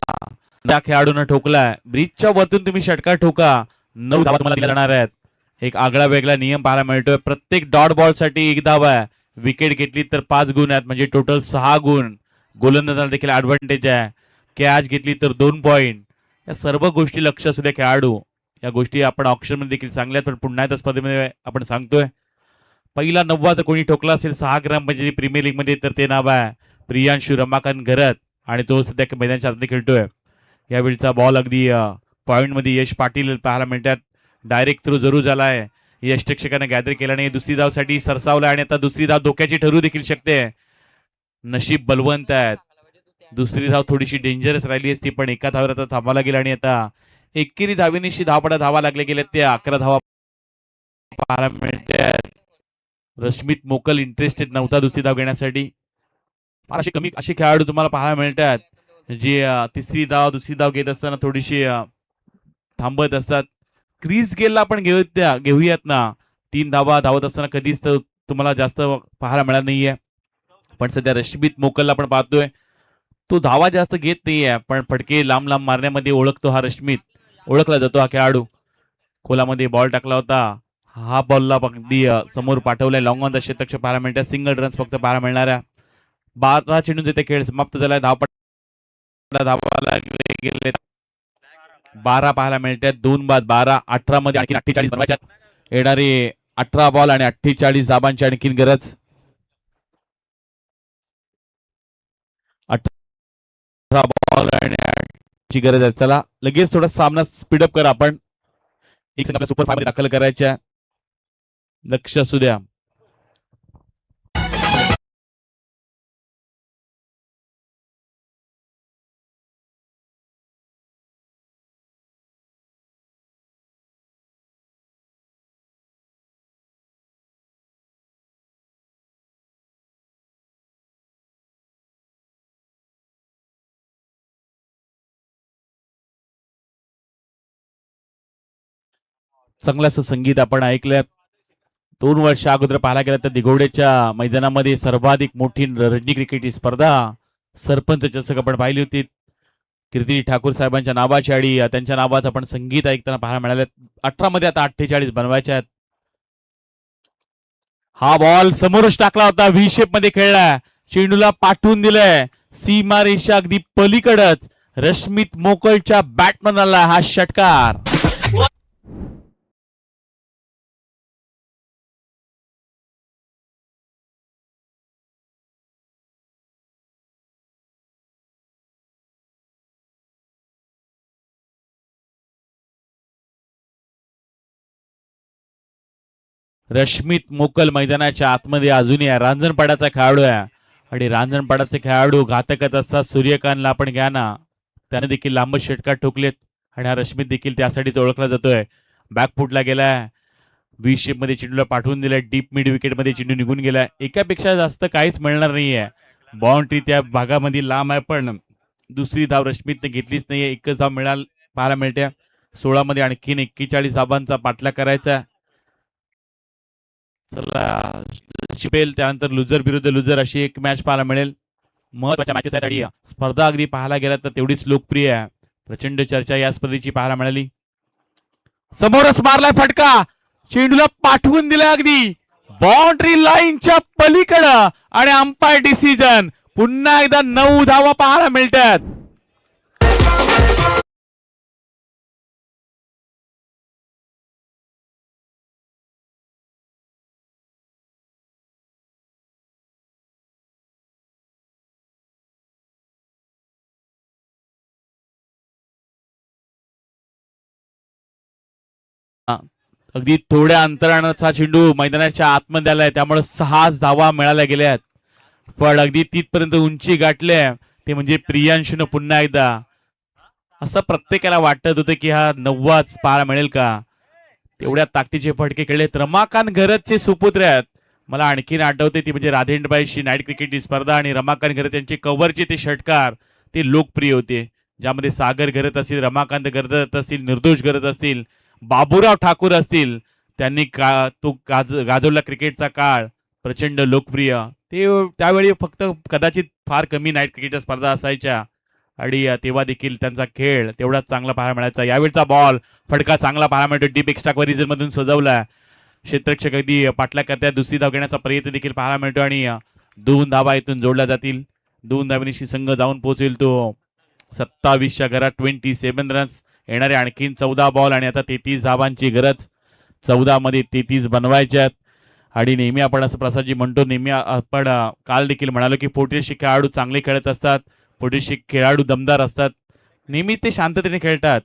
खेळाडूंना ठोकलाय. ब्रिजच्या वरतून तुम्ही षटकार ठोका, 9 धावा तुम्हाला दिल्या जाणार आहेत. एक आगळा वेगळा नियम पाहायला मिळतोय. प्रत्येक डॉट बॉल साठी 1 धावा आहे. विकेट घेतली तर 5 गुण आहेत, म्हणजे टोटल 6 गुण. गोलंदाजाला देखील ऍडव्हान्टेज आहे. कॅच घेतली तर 2 पॉइंट. या सर्व गोष्टी लक्ष असू द्या खेळाडू. या गोष्टी आपण ऑप्शन मध्ये देखील चांगल्या आहेत, पण पुन्हा एकदा स्पर्धेमध्ये आपण सांगतोय पहिला 9 जर कोणी ठोकला असेल 6 ग्रामपंचायती प्रीमियर लीग मध्ये तर ते नाव आहे प्रियांशु रमाकांत घरत, आणि तो सध्या मैदानाच्या आतमध्ये खेळतोय. यावेळीचा बॉल अगदी पॉइंट मध्ये यश पाटील पाहायला मिळतात. डायरेक्ट थ्रू जरूर झालाय. यष्टक्षकाने गॅदर केला नाही. दुसरी धावसाठी सरसावला आणि आता दुसरी धाव धोक्याची ठरू देखील शकते. नशीब बलवंत आहेत. दुसरी धाव थोडीशी डेंजरस राहिली असती, पण एका धावर आता थांबायला गेला आणि आता एकेरी धावेनिशी धावपडा धावा लागले गेले ते 11 धावा पाहायला मिळतात. रश्मित मोकल इंटरेस्टेड नव्हता दुसरी धाव घेण्यासाठी. असे कमी असे खेळाडू तुम्हाला पाहायला मिळतात जे तिसरी धाव दुसरी धाव घेत असताना थोडीशी थांबत असतात. क्रीज गेलला आपण घेऊयात ना. 3 धावा धावत असताना कधीच तुम्हाला जास्त पाहायला मिळालं नाहीये, पण सध्या रश्मित मोकलला आपण पाहतोय तो धावा जास्त घेत नाहीये, पण फटके लांब लांब मारण्यामध्ये ओळखतो हा रश्मित. ओळखला जातो हा खेळाडू. खोलामध्ये बॉल टाकला होता. हा बॉलला अगदी समोर पाठवलाय. लॉंग ऑन द शतक पाहायला मिळतात. सिंगल रन्स फक्त पाहायला मिळणाऱ्या. 12 चेंडूंचे ते खेळ समाप्त झालाय. धावा गेले 12 पाहायला मिळतात. 2 बाद 12. 18 मध्ये आणखी 48 बनवायच्या. येणारे 18 बॉल आणि 48 धाबांची आणखीन गरज. 18 बॉल आणि गरज आहे. चला लगेच थोडा सामना स्पीडअप करा आपण. एक संघ आपल्या सुपर 5 मध्ये दाखल करायच्या. लक्ष असू द्या. चांगलं असं संगीत आपण ऐकलं. 2 वर्ष अगोदर पाहायला गेलं तर दिघोड्याच्या मैदानामध्ये सर्वाधिक मोठी रणजी क्रिकेटची स्पर्धा सरपंच चषक आपण पाहिली होती. कीर्ती ठाकूर साहेबांच्या नावाची आणि त्यांच्या नावाचं आपण संगीत ऐकताना पाहायला मिळालं. 18 मध्ये आता 48 बनवायच्या आहेत. हा बॉल समोरच टाकला होता. व्ही शेप मध्ये खेळलाय. चेंडूला पाठवून दिलंय. सीमा रेषा अगदी पलीकडच. रश्मित मोकलच्या बॅटमनला हा षटकार. रश्मित मोकल मैदानाच्या आतमध्ये अजूनही रांजणपाडाचा खेळाडू आहे, आणि रांजणपाडाचे खेळाडू घातकच असतात. सूर्यकांतला आपण घ्या ना, त्याने देखील लांब षटकार ठोकलेत, आणि हा रश्मित देखील त्यासाठीच ओळखला जातोय. बॅकफुटला गेलाय. व्ही शेप मध्ये चेंडूला पाठवून दिलाय. डीप मिड विकेट मध्ये चेंडू निघून गेलाय. एकापेक्षा जास्त काहीच मिळणार नाहीये. बाउंड्री त्या भागामध्ये लांब आहे, पण दुसरी धाव रश्मितने घेतलीच नाहीये. एकच धाव पाहायला मिळते. 16 मध्ये आणखीन 41 धावांचा पाठलाग करायचा. चला शिपेल त्यानंतर लुजर विरुद्ध लुजर अशी एक मॅच पाहायला मिळेल. महत्वाच्या मॅचेस आहेत आणि स्पर्धा अगदी पाहायला गेला तर तेवढीच लोकप्रिय आहे. प्रचंड चर्चा या स्पर्धेची पाहायला मिळाली. समोरच मारलाय फटका. चेंडूला पाठवून दिलाय अगदी बाउंड्री लाईनच्या पलीकडं, आणि अंपायर डिसिजन. पुन्हा एकदा 9 धावा पाहायला मिळतात. अगदी थोड्या अंतराचा चेंडू मैदानाच्या आतमध्ये आलाय, त्यामुळे 6 धावा मिळाल्या गेल्या आहेत. पण अगदी तिथपर्यंत उंची गाठले ते म्हणजे प्रियांशून पुन्हा एकदा. असं प्रत्येकाला वाटत होतं की हा 9वाच पाहायला मिळेल का. तेवढ्या ताकदीचे फटके खेळलेत. रमाकांत घरतचे सुपुत्र आहेत. मला आणखीन आठवते ती म्हणजे राधेंडबाईशी नाईट क्रिकेटची स्पर्धा आणि रमाकांत घरत यांचे कव्हरचे ते षटकार ते लोकप्रिय होते, ज्यामध्ये सागर घरत असतील, रमाकांत घरत असतील, निर्दोष घरत असतील, बाबूराव ठाकूर असतील, त्यांनी तो गाजवला क्रिकेटचा काळ प्रचंड लोकप्रिय. ते त्यावेळी फक्त कदाचित फार कमी नाईट क्रिकेटच्या स्पर्धा असायच्या आणि तेव्हा देखील त्यांचा खेळ तेवढाच चांगला पाहायला मिळायचा. यावेळचा बॉल फटका चांगला पाहायला मिळतो, डीप एक्स्ट्रा कव्हरेज मधून सजवला, क्षेत्ररक्षक अगदी पाठलाग करतात, दुसरी धाव घेण्याचा प्रयत्न देखील पाहायला मिळतो आणि 2 धावा इथून जोडल्या जातील. 2 धावांशी संघ जाऊन पोहोचेल तो 27च्या घरात. 27 रन्स येणारे आणखीन 14 बॉल आणि आता 33 धावांची गरज. 14 मध्ये 33 बनवायच्यात. आणि नेहमी आपण असं प्रसादजी म्हणतो, नेहमी आपण काल देखील म्हणालो की पोटीशी खेळाडू चांगले खेळत असतात, पोटीशी खेळाडू दमदार असतात, नेहमी ते शांततेने खेळतात.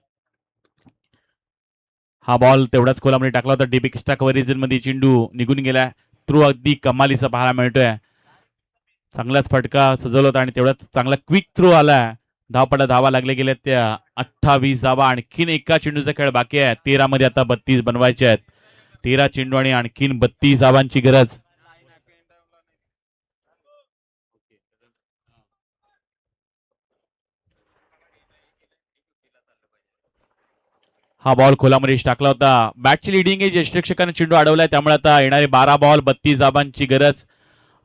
हा बॉल तेवढाच खोलामध्ये टाकला होता, डीप एक्स्ट्रा कव्हरेज मध्ये चेंडू निघून गेला. थ्रू अगदी कमालीचा पाहायला मिळतोय, चांगलाच फटका सजवला होता आणि तेवढाच चांगला क्विक थ्रो आला. धावा लागले गेल्या त्या 28 धावा. आणखीन एका चेंडूचा खेळ बाकी आहे. 13 मध्ये आता 32 बनवायचे आहेत. 13 चेंडू आणि आणखीन 32 धावांची गरज. हा बॉल खोलामध्ये टाकला होता. बॅटची लिडिंग एज यष्टिरक्षकाने चेंडू अडवलाय, त्यामुळे आता येणारे 12 बॉल 32 धावांची गरज.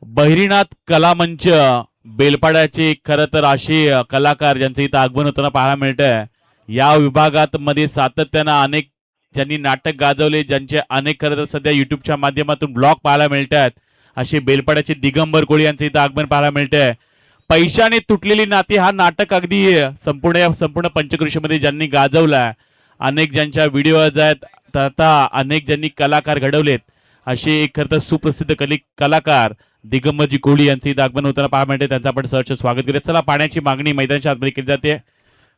बहिरीनाथ कलामंच बेलपाड्याचे खरं तर असे कलाकार ज्यांचं इथं आगमन होताना पाहायला मिळतंय. या विभागात मध्ये सातत्यानं अनेक ज्यांनी नाटक गाजवले, ज्यांचे अनेक खरं तर सध्या युट्यूबच्या माध्यमातून ब्लॉग पाहायला मिळतात, असे बेलपाड्याचे दिगंबर कोळी यांचं इथं आगमन पाहायला मिळतंय. पैशाने तुटलेली नाती हा नाटक अगदी संपूर्ण पंचकृषीमध्ये ज्यांनी गाजवलाय, अनेक ज्यांच्या व्हिडिओज आहेत, तथा अनेक ज्यांनी कलाकार घडवलेत, असे एक खरं तर सुप्रसिद्ध कलाकार दिगंबरजी कोळी यांचे इथं आगमन होताना पाहायला मिळते. त्यांचं आपण सहर्ष स्वागत करूया. चला, पाण्याची मागणी मैदानाच्या आतमध्ये केली जाते.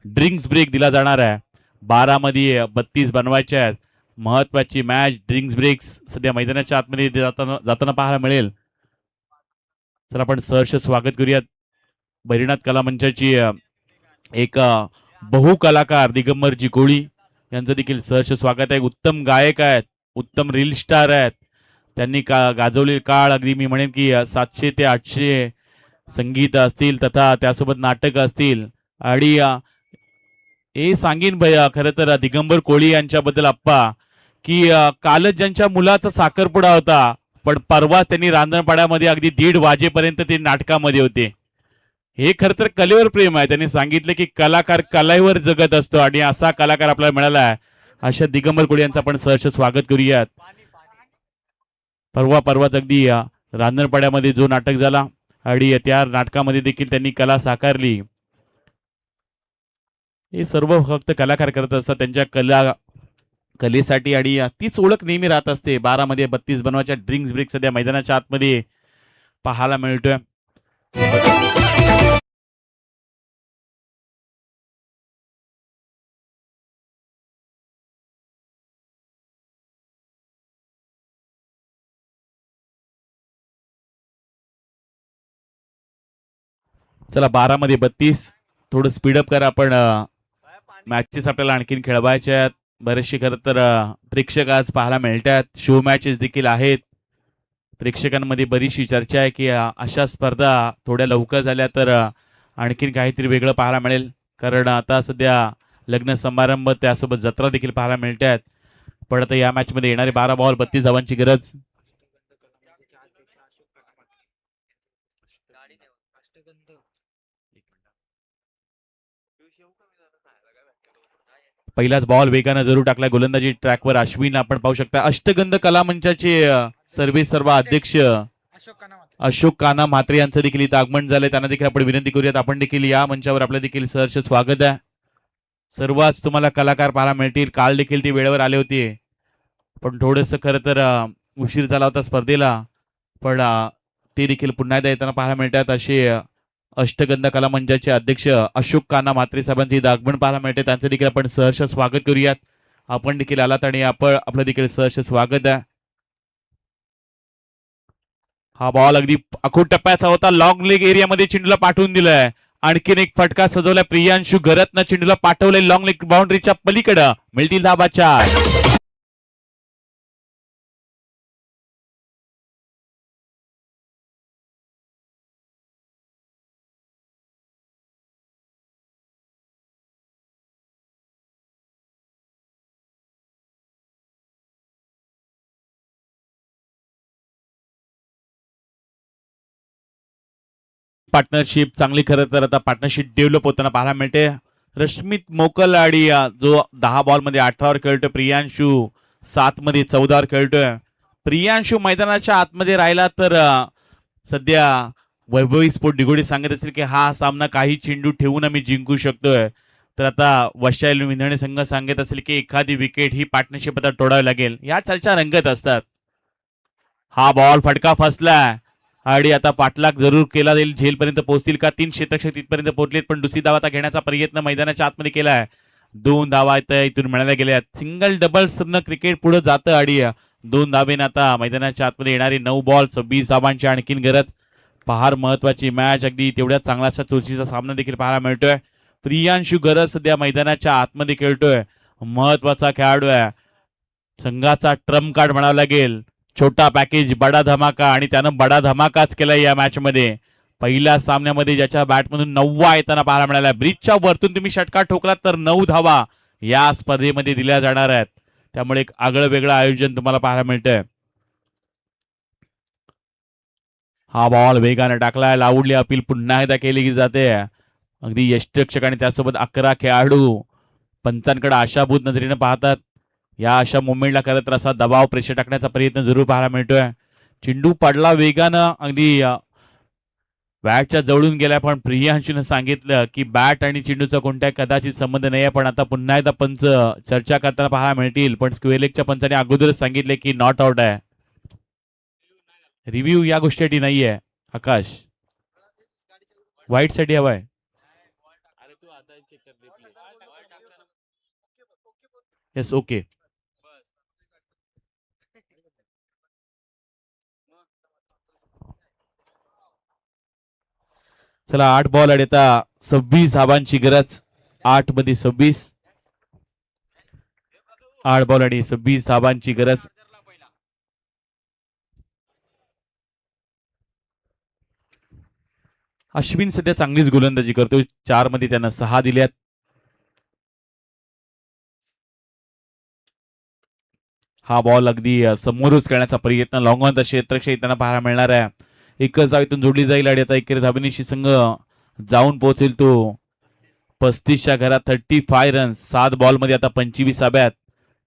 ड्रिंक्स ब्रेक दिला जाणार आहे. 12 मध्ये 32 बनवायचे आहेत. महत्वाची मॅच ड्रिंक्स ब्रेक सध्या मैदानाच्या आतमध्ये जाताना पाहायला मिळेल. चला आपण सहर्ष स्वागत करूयात. बहिरीनाथ कला मंचाची एक बहुकलाकार दिगंबरजी कोळी यांचं देखील सहर्ष स्वागत आहे. उत्तम गायक आहेत, उत्तम रील स्टार आहेत. त्यांनी गाजवलेले काळ अगदी मी म्हणेन की 700 ते 800 संगीत असतील, तथा त्यासोबत नाटक असतील. आणि हे सांगीन भैया खरं तर दिगंबर कोळी यांच्याबद्दल आप्पा की कालच ज्यांच्या मुलाचा साखरपुडा होता, पण परवा त्यांनी रांजणपाड्यामध्ये अगदी 1:30 वाजेपर्यंत ते नाटकामध्ये होते. हे खरं तर कलेवर प्रेम आहे. त्यांनी सांगितलं की कलाकार कलेवर जगत असतो आणि असा कलाकार आपल्याला मिळाला आहे. अशा दिगंबर कोळी यांचं आपण सहर्ष स्वागत करूयात. परवाच अगदी रांजणपाड्यामध्ये जो नाटक झाला आणि त्या नाटकामध्ये देखील त्यांनी कला साकारली. हे सर्व फक्त कलाकार करत असतात त्यांच्या कलेसाठी आणि तीच ओळख नेहमी राहत असते. 12 मध्ये 32 बनवायच्या. ड्रिंक्स ब्रेक सध्या मैदानाच्या आतमध्ये पाहायला मिळतोय. चला, 12 मध्ये 32. थोडं स्पीडअप करा. आपण मॅचेस आपल्याला आणखीन खेळवायचे आहेत. बरेचसे खरं तर प्रेक्षक आज पाहायला मिळतात. शो मॅचेस देखील आहेत. प्रेक्षकांमध्ये बरीचशी चर्चा आहे की अशा स्पर्धा थोड्या लवकर झाल्या तर आणखीन काहीतरी वेगळं पाहायला मिळेल. कारण आता सध्या लग्न समारंभ त्यासोबत जत्रा देखील पाहायला मिळतात. पण आता या मॅच मध्ये येणारे 12 बॉल 32 धावांची गरज. पहिलाच बॉल वेगानं जरूर टाकला. गोलंदाजी ट्रॅकवर अश्विन आपण पाहू शकता. अष्टगंध कला मंचाचे सर्वेसर्वा अध्यक्ष अशोक काना म्हात्रे यांचं देखील इथं आगमन झालंय. त्यांना देखील आपण विनंती करूयात, आपण देखील या मंचावर आपलं देखील सहर्ष स्वागत आहे. सर्वच तुम्हाला कलाकार पाहायला मिळतील. काल देखील ते वेळेवर आले होते, पण थोडंसं खरं तर उशीर झाला होता स्पर्धेला, पण ते देखील पुन्हा एकदा येताना पाहायला मिळतात. असे अष्टगंध कला मंचाचे अध्यक्ष अशोक काना म्हात्रे साहेबांचे इथं आगमन पाहायला मिळते. त्यांचं देखील आपण सहर्ष स्वागत करूयात. आपण देखील आलात आणि आपण आपलं देखील सहर्ष स्वागत आहे. हा बॉल अगदी अखोट टप्प्याचा होता. लॉंग लेग एरियामध्ये चेंडूला पाठवून दिलाय. आणखीन एक फटका सजवलाय. प्रियांशु घरतनं चेंडूला पाठवलंय लॉंग लेग बाउंड्रीच्या पलीकडं. मिळतील धाबा 4. पार्टनरशिप चांगली खरं तर आता पार्टनरशिप डेव्हलप होताना पाहायला मिळते. रश्मित मोकलाडी जो 10 बॉलमध्ये 18 खेळतोय, प्रियांशू 7 मध्ये 14 खेळतोय. प्रियांशू मैदानाच्या आतमध्ये राहिला तर सध्या वैभवी स्पोर्ट दिघोडी सांगत असेल की हा सामना काही चेंडू ठेवून आम्ही जिंकू शकतोय. तर आता वैशाली विंधणे संघ सांगत असेल की एखादी विकेट ही पार्टनरशिप आता तोडावी लागेल. या चर्चा रंगत असतात. हा बॉल फटका फसला आणि आता पाठलाग जरूर केला जाईल. झेलपर्यंत पोहोचतील का? 3 क्षेत्ररक्षक तिथपर्यंत पोहोचलेत, पण दुसरी धाव आता घेण्याचा प्रयत्न मैदानाच्या आतमध्ये केलाय. 2 धावा इथून मिळाल्या गेल्यात. सिंगल डबल्स क्रिकेट पुढे जातं आणि 2 धावेने आता मैदानाच्या आतमध्ये येणारी 9 बॉल 26 धावांची आणखीन गरज. फार महत्वाची मॅच, अगदी तेवढ्याच चांगलासा चुरशीचा सामना देखील पाहायला मिळतोय. प्रियांशू गरज सध्या मैदानाच्या आतमध्ये खेळतोय, महत्वाचा खेळाडू आहे. संघाचा ट्रम्प कार्ड म्हणावं लागेल. छोटा पॅकेज बडा धमाका, आणि त्यानं बडा धमाकाच केलाय या मॅच मध्ये. पहिल्या सामन्यामध्ये ज्याच्या बॅटमधून 9 येताना पाहायला मिळाल्या. ब्रिजच्या वरतून तुम्ही षटकार ठोकलात तर 9 धावा या स्पर्धेमध्ये दिल्या जाणार आहेत. त्यामुळे एक आगळं वेगळं आयोजन तुम्हाला पाहायला मिळतंय. हा बॉल वेगाने टाकलाय. लाऊडली अपील पुन्हा एकदा केली जाते. अगदी यष्टिरक्षक आणि त्यासोबत 11 खेळाडू पंचांकडे आशाभूत नजरेने पाहतात. या अशा मुवमेंटला करत असा दबाव प्रेशर टाकण्याचा प्रयत्न जरूर पाहायला मिळतोय. चेंडू पडला वेगानं, अगदी बॅटच्या जवळून गेला, पण प्रियांशूने सांगितलं की बॅट आणि चेंडूचा कोणत्याही कदाचित संबंध नाही आहे. पण आता पुन्हा एकदा पंच चर्चा करताना पाहायला मिळतील. पण स्क्वेअरलेगच्या पंचाने अगोदरच सांगितले की नॉट आउट आहे. रिव्ह्यू या गोष्टीसाठी नाहीये. आकाश व्हाईट साठी हवाय. Yes, okay. चला 8 बॉल आणि आता 26 धावांची गरज. 8 मध्ये 26. 8 बॉल आणि 26 धावांची गरज. अश्विन सध्या चांगलीच गोलंदाजी करतोय. 4 मध्ये त्यानं 6 दिल्यात. हा बॉल अगदी समोरच करण्याचा प्रयत्न लॉंग ऑन क्षेत्ररक्षक येताना पाहायला मिळणार आहे. एकच धाव इथून जोडली जाईल आणि आता एकेरी धावेनिशी संघ जाऊन पोहोचेल तो 35च्या घरात. 35 रन्स 7 बॉल मध्ये आता 25 धाब्यात.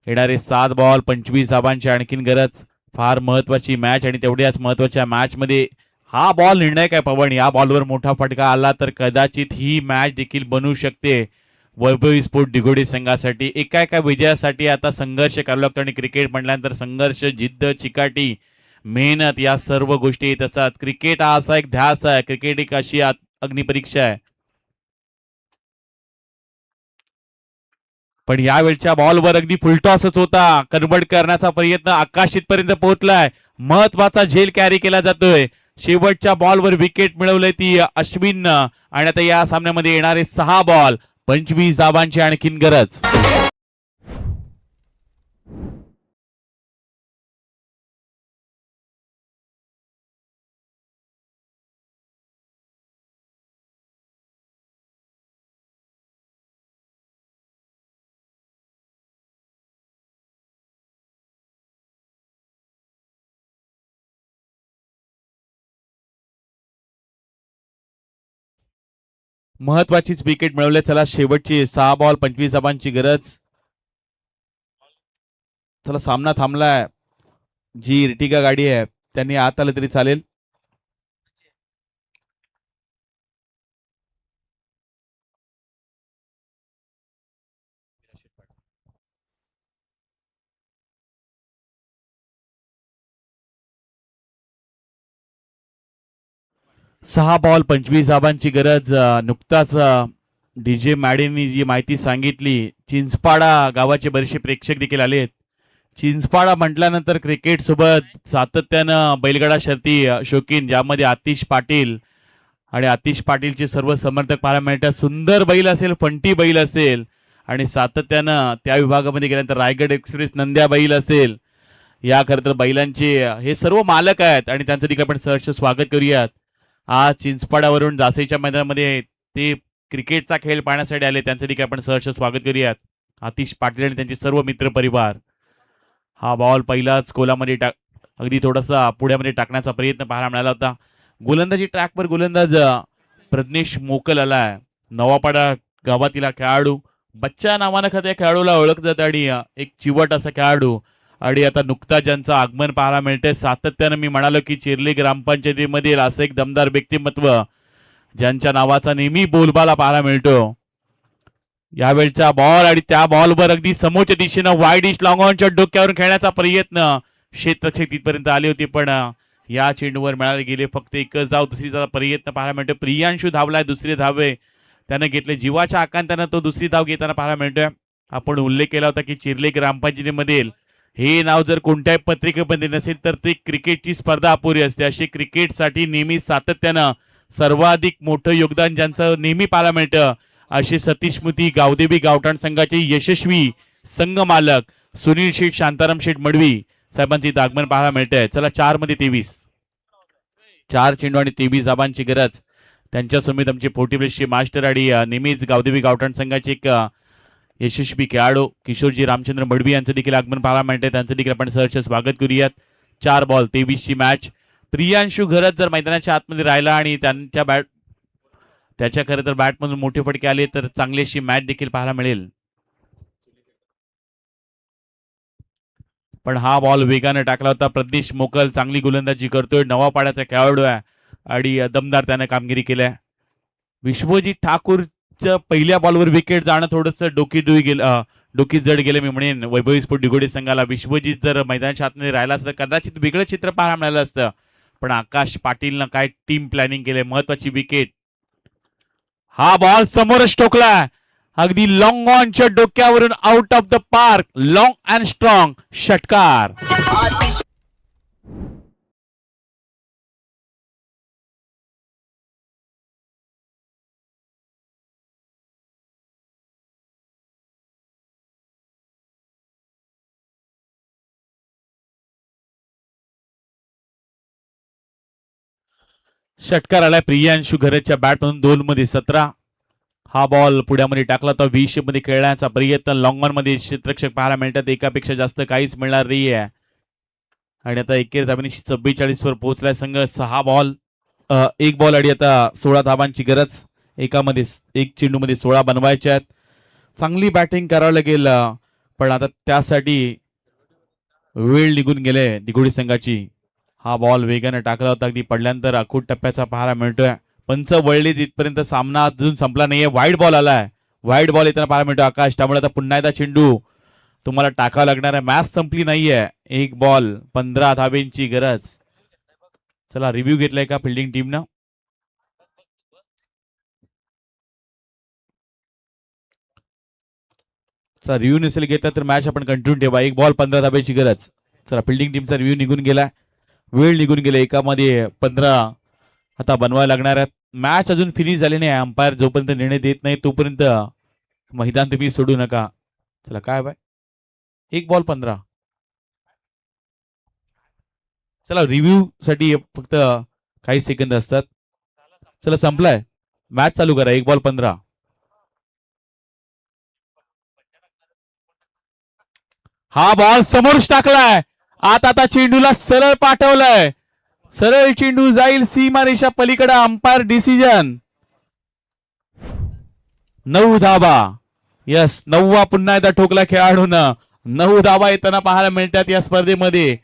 येणारे 7 बॉल 25 धावांची आणखीन गरज. फार महत्वाची मॅच, आणि तेवढ्याच महत्वाच्या मॅच मध्ये हा बॉल निर्णायक आहे. पवन, या बॉलवर मोठा फटका आला तर कदाचित ही मॅच देखील बनू शकते वैभवी स्पोर्ट दिघोडी संघासाठी. एका विजयासाठी आता संघर्ष करावा लागतो, आणि क्रिकेट म्हटल्यानंतर संघर्ष, जिद्द, चिकाटी, मेहनत या सर्व गोष्टी येत असतात. क्रिकेट हा असा एक ध्यास आहे. क्रिकेट एक अशी अग्निपरीक्षा आहे. पण यावेळच्या बॉलवर अगदी फुलटॉसच होता. कन्वर्ट करण्याचा प्रयत्न आकाशित पर्यंत पोहोचलाय. महत्वाचा झेल कॅरी केला जातोय. शेवटच्या बॉलवर विकेट मिळवलंय ती अश्विन, आणि आता या सामन्यामध्ये येणारे 6 बॉल 25 धावांची आणखीन गरज. महत्वाचीच विकेट मिळवले. चला शेवटची 6 बॉल 25 धावांची गरज. चला सामना थांबलाय. जी रिटिका गाडी आहे त्यांनी आत आलं तरी चालेल. सहा बॉल 25 धावांची गरज. नुकताच डीजे मॅडींनी जी माहिती सांगितली, चिंचपाडा गावाचे बरेचसे प्रेक्षक देखील आलेत. चिंचपाडा म्हटल्यानंतर क्रिकेट सोबत सातत्यानं बैलगाडा शर्ती शौकीन, ज्यामध्ये आतिश पाटील आणि आतिश पाटीलचे सर्व समर्थक पाहायला मिळतात. सुंदर बैल असेल, फंटी बैल असेल, आणि सातत्यानं त्या विभागामध्ये गेल्यानंतर रायगड एक्सप्रेस नंद्या बैल असेल, या खरं तर बैलांचे हे सर्व मालक आहेत, आणि त्यांचं देखील आपण सहर्ष स्वागत करूयात. आज चिंचपाड्यावरून जासईच्या मैदानामध्ये ते क्रिकेटचा खेळ पाहण्यासाठी आले, त्यांचं देखील आपण सहर्ष स्वागत करूयात. आतिश पाटील आणि त्यांचे सर्व मित्र परिवार. हा बॉल पहिलाच गोलामध्ये अगदी थोडासा पुढ्यामध्ये टाकण्याचा प्रयत्न पाहायला मिळाला होता. गोलंदाजी ट्रॅकवर गोलंदाज प्रज्ञेश मोकल आलाय. नवापाडा गावातील खेळाडू बच्चा नावानं त्या खेळाडूला ओळखलं जातं आणि एक चिवट असा खेळाडू. आणि आता नुकता ज्यांचं आगमन पाहायला मिळतंय सातत्यानं मी म्हणालो की चिरली ग्रामपंचायतीमधील असं एक दमदार व्यक्तिमत्व ज्यांच्या नावाचा नेहमी बोलबाला पाहायला मिळतो. यावेळचा बॉल आणि त्या बॉलवर अगदी समोरच्या दिशेनं वाईड इश लॉंग ऑनच्या डोक्यावरून खेळण्याचा प्रयत्न. क्षेत्ररक्षक तिथपर्यंत आले होते पण या चेंडूवर मिळाले गेले फक्त एकच धाव. दुसरीचा प्रयत्न पाहायला मिळतो. प्रियांशू धावलाय दुसरी धावे त्यानं घेतले. जीवाच्या आकांतानं तो दुसरी धाव घेताना पाहायला मिळतोय. आपण उल्लेख केला होता की चिरले ग्रामपंचायतीमधील हे नाव जर कोणत्याही पत्रिकेमध्ये नसेल तर ती क्रिकेटची स्पर्धा अपुरी असते. अशी क्रिकेटसाठी नेहमी सातत्यानं सर्वाधिक मोठं योगदान ज्यांचं नेहमी पाहायला मिळतं असे सतीश मुती गावदेवी गावठाण संघाचे यशस्वी संघ मालक सुनील शेठ शांताराम शेठ मडवी साहेबांचे इथं आगमन पाहायला मिळतंय. चला 4 मध्ये 23 4 चेंडू आणि 23 धाबांची गरज. त्यांच्या समेत आमचे 40 मास्टर आणि नेहमीच गावदेवी गावठाण संघाचे एक यशस्वी खेळाडू किशोरजी रामचंद्र मडवी यांचं देखील आगमन पाहायला मिळतंय. त्यांचं देखील आपण सहर्ष स्वागत करूयात. 4 बॉल 23 ची मॅच. प्रियांशू घरत जर मैदानाच्या आतमध्ये राहिला आणि त्याच्या खरं तर बॅटमधून मोठे फटके आले तर चांगली अशी मॅच देखील पाहायला मिळेल. पण हा बॉल वेगाने टाकला होता. प्रज्ञेश मोकल चांगली गोलंदाजी करतोय. नवापाड्याचा खेळाडू आहे आणि दमदार त्याने कामगिरी केली. विश्वजित ठाकूरच्या पहिल्या बॉलवर विकेट जाणं थोडंसं डोकी जड गेलं मी म्हणेन वैभवी स्पोर्ट दिगोडे संघाला. विश्वजित जर मैदानाच्या आतमध्ये राहिला असतं तर कदाचित वेगळं चित्र पाहायला मिळालं असतं. पण आकाश पाटीलनं काय टीम प्लॅनिंग केलंय. महत्वाची विकेट. हा बॉल समोरच ठोकलाय अगदी लॉंग ऑनच्या डोक्यावरून out of the park. Long and strong षटकार. षटकार आलाय प्रियांशू घरच्या बॅटमधून 2 मध्ये 17. हा बॉल पुढ्यामध्ये टाकला होता. 20 मध्ये खेळण्याचा प्रयत्न. लॉंग ऑन मध्ये क्षेत्ररक्षक पाहायला मिळतात. एकापेक्षा जास्त काहीच मिळणार नाहीये. आणि आता 41 धाबांनी 44 वर पोहोचलाय संघ. 6 बॉल 1 बॉल आणि आता 16 धाबांची गरज. एकामध्ये 1 चेंडू मध्ये 16 बनवायच्या आहेत. चांगली बॅटिंग करावं लागेल पण आता त्यासाठी वेळ निघून गेले दिघोडी संघाची. हा बॉल वेगाने टाकला होता. अगदी पडल्यानंतर अखूट टप्प्याचा पाहायला मिळतोय. पंच वळले तिथपर्यंत सामना अजून संपला नाहीये. वाईड बॉल आलाय. वाईड बॉल येताना पाहायला मिळतो आकाश. त्यामुळे आता पुन्हा एकदा चेंडू तुम्हाला टाकावा लागणार आहे. मॅच संपली नाहीये. 1 बॉल 15 धाब्यांची गरज. चला रिव्ह्यू घेतलाय का फिल्डिंग टीमनं. चला रिव्ह्यू नसेल घेतला तर मॅच आपण कंटिन्यू ठेवा. 1 बॉल 15 धाब्याची गरज. चला फिल्डिंग टीमचा रिव्ह्यू निघून गेला. वेळ निघून गेला. एकामध्ये 15 आता बनवायला लागणार आहेत. मॅच अजून फिनिश झाली नाही. अंपायर जोपर्यंत निर्णय देत नाही तोपर्यंत मैदान तुम्ही सोडू नका. चला काय बाय 1 बॉल 15. चला रिव्ह्यू साठी फक्त काही सेकंद असतात. चला संपलाय. मॅच चालू करा. 1 बॉल 15. हा बॉल समोरच टाकलाय. आता चेंडूला सरळ पाठवलंय. सरळ चेंडू जाईल सीमारेषा पलीकडे. Umpire decision. 9 धाबा. यस 9वा पुन्हा एकदा ठोकला खेळाडूनं. 9 धाबा येताना पाहायला मिळतात या स्पर्धेमध्ये.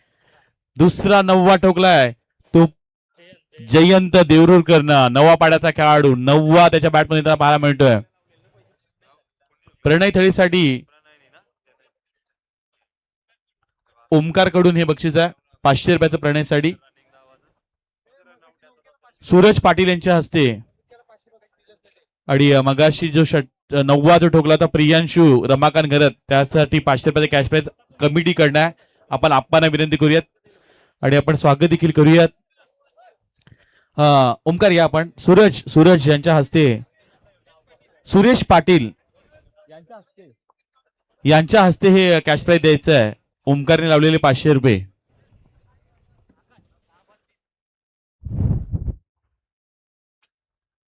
दुसरा 9वा ठोकलाय तो जयंत देवरुरकरनं. नवापाड्याचा खेळाडू 9वा त्याच्या बॅटमध्ये येताना पाहायला मिळतोय. प्रणय थळीसाठी ओमकार कडून हे बक्षीस आहे 500 रुपयाचं प्रणयसाठी. सूरज पाटील यांच्या हस्ते. आणि मगाशी जो 9वा जो ठोकला होता प्रियांशू रमाकांत घरत त्यासाठी 500 रुपयाचं कॅश प्राइज कमिटी कडनं आहे. आपण आप्पांना विनंती करूयात आणि आपण स्वागत देखील करूयात. ओमकार या आपण. सूरज यांच्या हस्ते सुरेश पाटील यांच्या हस्ते हे कॅश प्राइज द्यायचं आहे. ओमकारने लावलेले 500 रुपये.